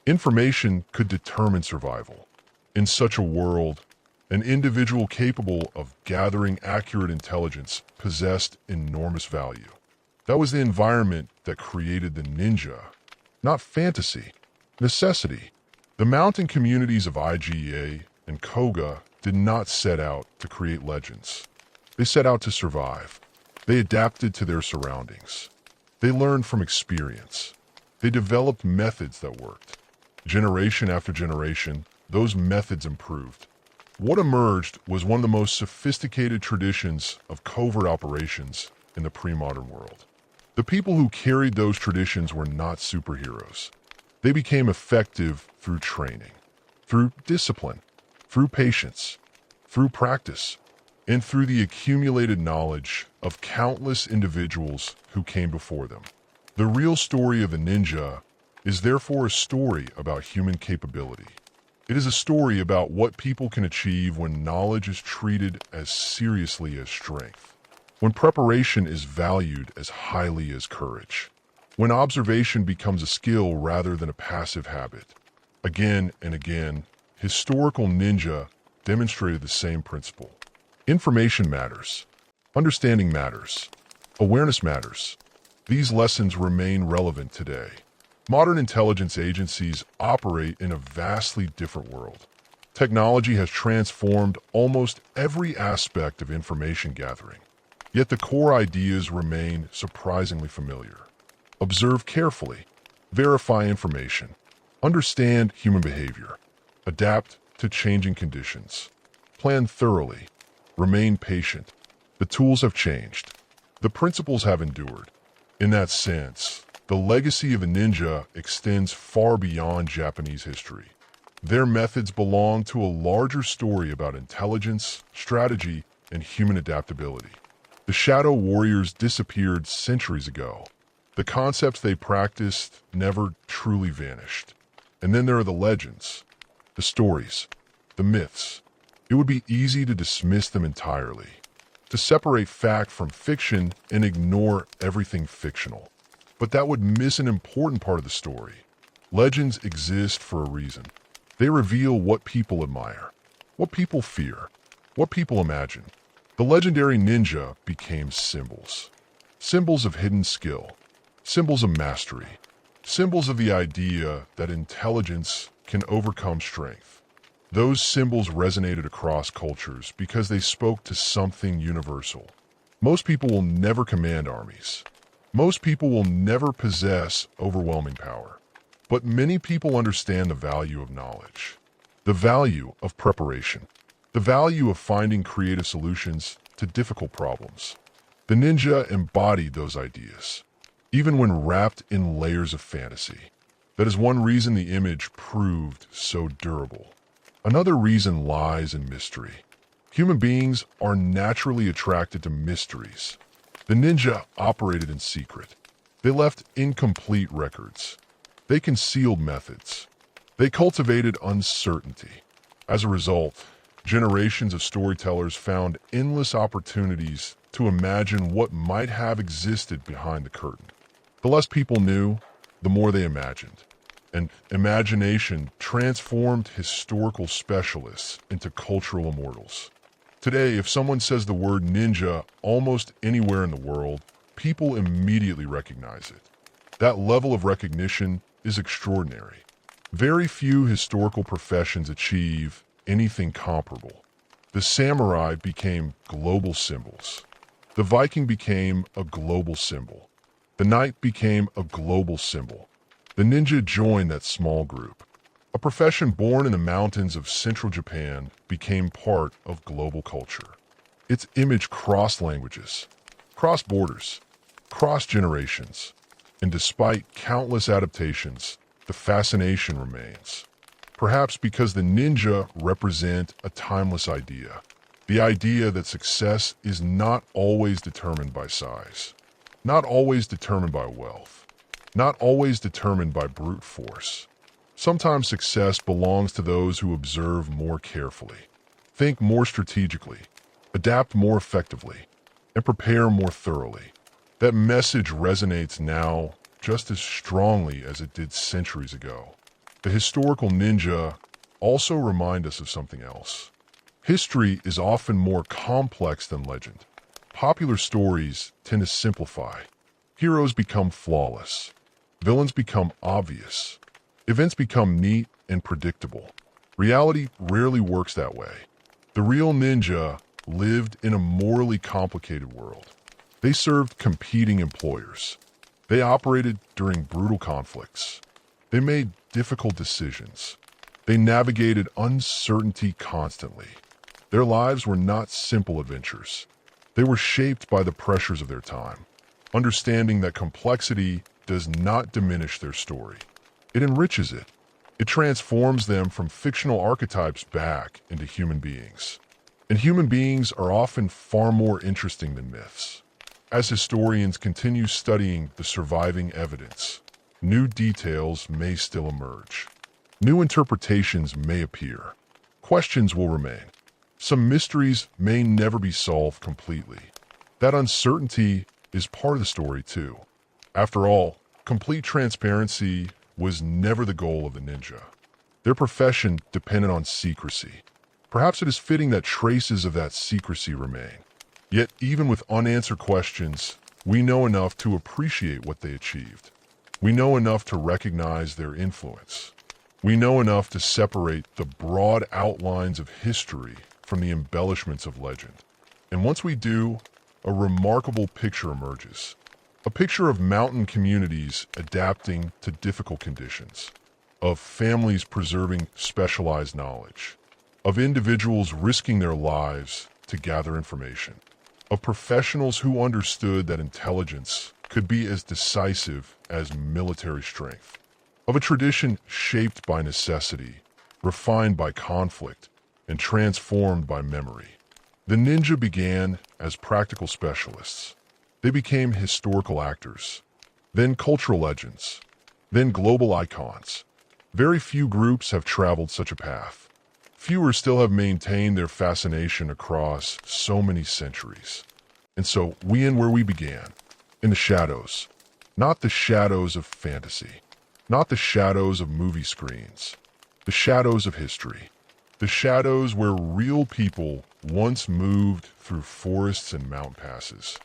Information could determine survival. In such a world, an individual capable of gathering accurate intelligence possessed enormous value. That was the environment that created the ninja. Not fantasy, necessity. The mountain communities of Iga and Koga did not set out to create legends. They set out to survive. They adapted to their surroundings. They learned from experience. They developed methods that worked. Generation after generation, those methods improved. What emerged was one of the most sophisticated traditions of covert operations in the pre-modern world. The people who carried those traditions were not superheroes. They became effective through training, through discipline, through patience, through practice. and through the accumulated knowledge of countless individuals who came before them. The real story of the ninja is therefore a story about human capability. It is a story about what people can achieve when knowledge is treated as seriously as strength, when preparation is valued as highly as courage, when observation becomes a skill rather than a passive habit. Again and again, historical ninja demonstrated the same principle. Information matters. Understanding matters. Awareness matters. These lessons remain relevant today. Modern intelligence agencies operate in a vastly different world. Technology has transformed almost every aspect of information gathering, yet the core ideas remain surprisingly familiar. Observe carefully, verify information, understand human behavior, adapt to changing conditions, plan thoroughly, remain patient. The tools have changed. The principles have endured. In that sense, the legacy of a ninja extends far beyond Japanese history. Their methods belong to a larger story about intelligence, strategy, and human adaptability. The shadow warriors disappeared centuries ago. The concepts they practiced never truly vanished. And then there are the legends, the stories, the myths. It would be easy to dismiss them entirely, to separate fact from fiction and ignore everything fictional. But that would miss an important part of the story. Legends exist for a reason. They reveal what people admire, what people fear, what people imagine. The legendary ninja became symbols. Symbols of hidden skill, symbols of mastery, symbols of the idea that intelligence can overcome strength. Those symbols resonated across cultures because they spoke to something universal. Most people will never command armies. Most people will never possess overwhelming power. But many people understand the value of knowledge, the value of preparation, the value of finding creative solutions to difficult problems. The ninja embodied those ideas, even when wrapped in layers of fantasy. That is one reason the image proved so durable. Another reason lies in mystery. Human beings are naturally attracted to mysteries. The ninja operated in secret. They left incomplete records. They concealed methods. They cultivated uncertainty. As a result, generations of storytellers found endless opportunities to imagine what might have existed behind the curtain. The less people knew, the more they imagined. And imagination transformed historical specialists into cultural immortals. Today, if someone says the word ninja almost anywhere in the world, people immediately recognize it. That level of recognition is extraordinary. Very few historical professions achieve anything comparable. The samurai became global symbols. The Viking became a global symbol. The knight became a global symbol. The ninja joined that small group. A profession born in the mountains of central Japan became part of global culture. Its image crossed languages, crossed borders, crossed generations, and despite countless adaptations, the fascination remains. Perhaps because the ninja represent a timeless idea. The idea that success is not always determined by size, not always determined by wealth, not always determined by brute force. Sometimes success belongs to those who observe more carefully, think more strategically, adapt more effectively, and prepare more thoroughly. That message resonates now just as strongly as it did centuries ago. The historical ninja also remind us of something else. History is often more complex than legend. Popular stories tend to simplify. Heroes become flawless. Villains become obvious. Events become neat and predictable. Reality rarely works that way. The real ninja lived in a morally complicated world. They served competing employers. They operated during brutal conflicts. They made difficult decisions. They navigated uncertainty constantly. Their lives were not simple adventures. They were shaped by the pressures of their time. Understanding that complexity does not diminish their story. It enriches it. It transforms them from fictional archetypes back into human beings. And human beings are often far more interesting than myths. As historians continue studying the surviving evidence, new details may still emerge. New interpretations may appear. Questions will remain. Some mysteries may never be solved completely. That uncertainty is part of the story too. After all, complete transparency was never the goal of the ninja. Their profession depended on secrecy. Perhaps it is fitting that traces of that secrecy remain. Yet, even with unanswered questions, we know enough to appreciate what they achieved. We know enough to recognize their influence. We know enough to separate the broad outlines of history from the embellishments of legend. And once we do, a remarkable picture emerges. A picture of mountain communities adapting to difficult conditions, of families preserving specialized knowledge, of individuals risking their lives to gather information, of professionals who understood that intelligence could be as decisive as military strength, of a tradition shaped by necessity, refined by conflict, and transformed by memory. The ninja began as practical specialists. They became historical actors, then cultural legends, then global icons. Very few groups have traveled such a path. Fewer still have maintained their fascination across so many centuries. And so we end where we began, in the shadows. Not the shadows of fantasy, not the shadows of movie screens, the shadows of history. The shadows where real people once moved through forests and mountain passes,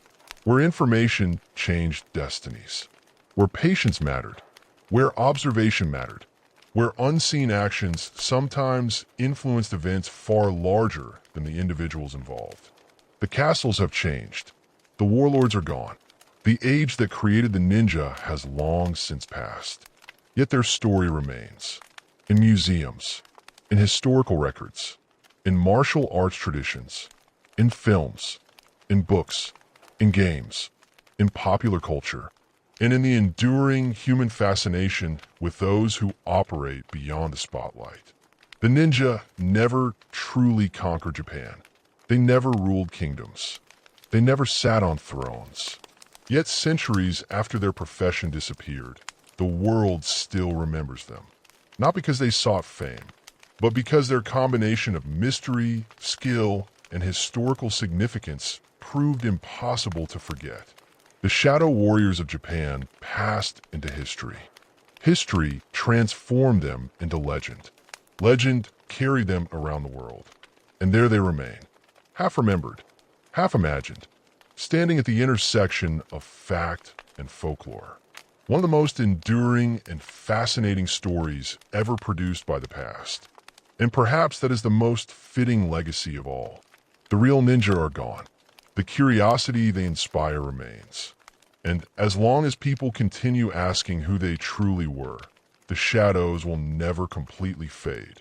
where information changed destinies, where patience mattered, where observation mattered, where unseen actions sometimes influenced events far larger than the individuals involved. The castles have changed. The warlords are gone. The age that created the ninja has long since passed. Yet their story remains. In museums, in historical records, in martial arts traditions, in films, in books, in games, in popular culture, and in the enduring human fascination with those who operate beyond the spotlight. The ninja never truly conquered Japan. They never ruled kingdoms. They never sat on thrones. Yet centuries after their profession disappeared, the world still remembers them. Not because they sought fame, but because their combination of mystery, skill, and historical significance proved impossible to forget. The shadow warriors of Japan passed into history. History transformed them into legend. Legend carried them around the world. And there they remain, half remembered, half imagined, standing at the intersection of fact and folklore. One of the most enduring and fascinating stories ever produced by the past. And perhaps that is the most fitting legacy of all. The real ninja are gone. The curiosity they inspire remains. And as long as people continue asking who they truly were, the shadows will never completely fade.